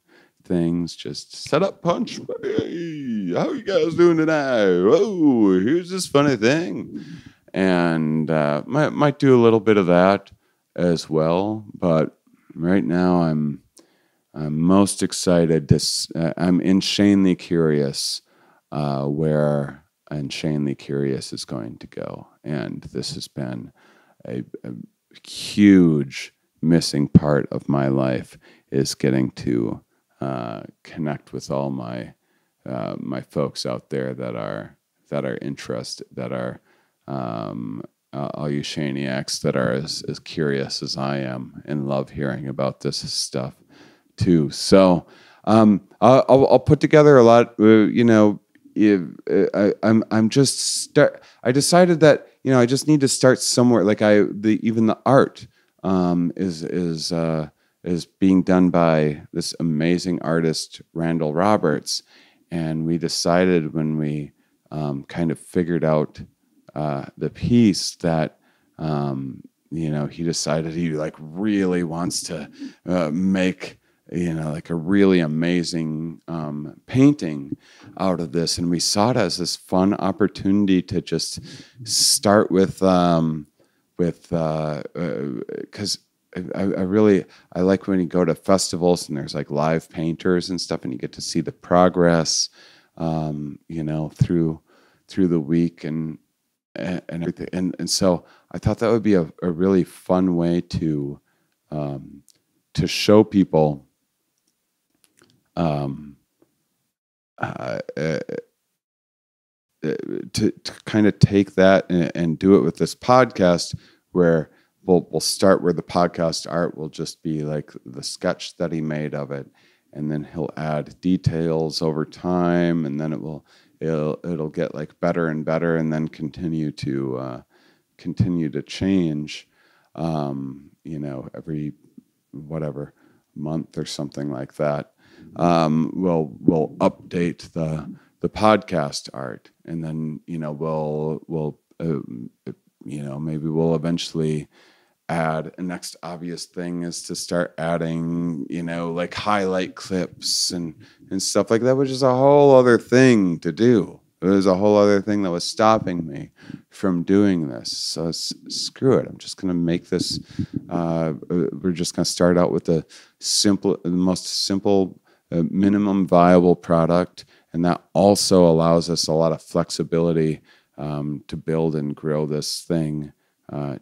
things, just set up punch. Hey, how you guys doing tonight? Whoa, here's this funny thing. And might do a little bit of that as well. But right now I'm most excited to I'm InShanely curious where InShanely Curious is going to go. And this has been a huge missing part of my life, is getting to connect with all my my folks out there that are interested, that are all you Shaniacs that are as curious as I am and love hearing about this stuff too. So I'll put together a lot. I decided that I just need to start somewhere. Like even the art is being done by this amazing artist Randall Roberts, and we decided when we kind of figured out the piece that he decided he like really wants to make like a really amazing painting out of this. And we saw it as this fun opportunity to just start with because I like when you go to festivals and there's like live painters and stuff, and you get to see the progress, through the week and everything. And so I thought that would be a really fun way to show people to kind of take that and do it with this podcast, where we'll start where the podcast art will just be like the sketch that he made of it, and then he'll add details over time, and then it'll get like better and better, and then continue to change, every whatever month or something like that. We'll update the podcast art, and then we'll maybe we'll eventually add, a next obvious thing is to start adding, like highlight clips and stuff like that, which is a whole other thing to do. It was a whole other thing that was stopping me from doing this. So screw it. I'm just going to make this. We're just going to start out with the most simple, minimum viable product, and that also allows us a lot of flexibility to build and grow this thing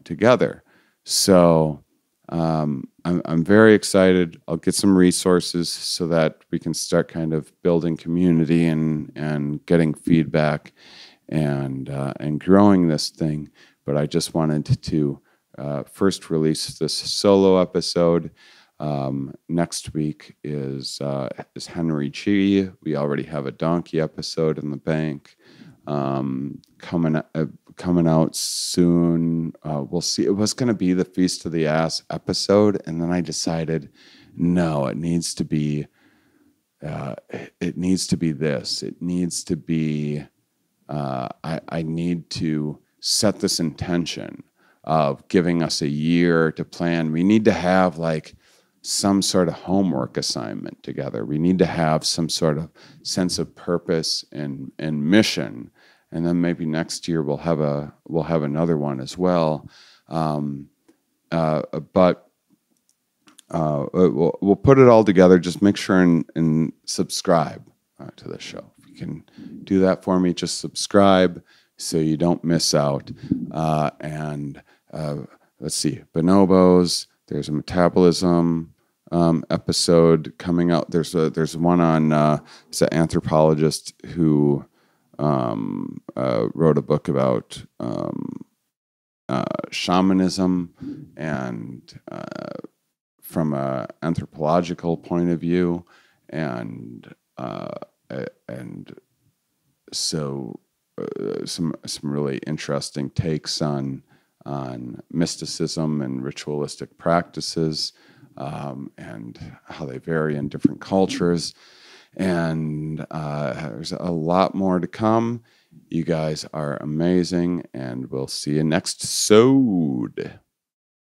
together. So I'm very excited. I'll get some resources so that we can start kind of building community and getting feedback and growing this thing. But I just wanted to first release this solo episode. Next week is Henry Chi. We already have a donkey episode in the bank. Coming out soon. We'll see. It was going to be the Feast of the Ass episode, and then I decided, no, it needs to be. It needs to be this. It needs to be. I need to set this intention of giving us a year to plan. We need to have like some sort of homework assignment together. We need to have some sort of sense of purpose and mission. And then maybe next year we'll have another one as well. But we'll put it all together. Just make sure and subscribe to the show. If you can do that for me, just subscribe so you don't miss out. And let's see, bonobos. There's a metabolism episode coming out. There's one on it's an anthropologist who wrote a book about shamanism and from an anthropological point of view, and so some really interesting takes on mysticism and ritualistic practices, and how they vary in different cultures. And there's a lot more to come. You guys are amazing, and we'll see you next episode.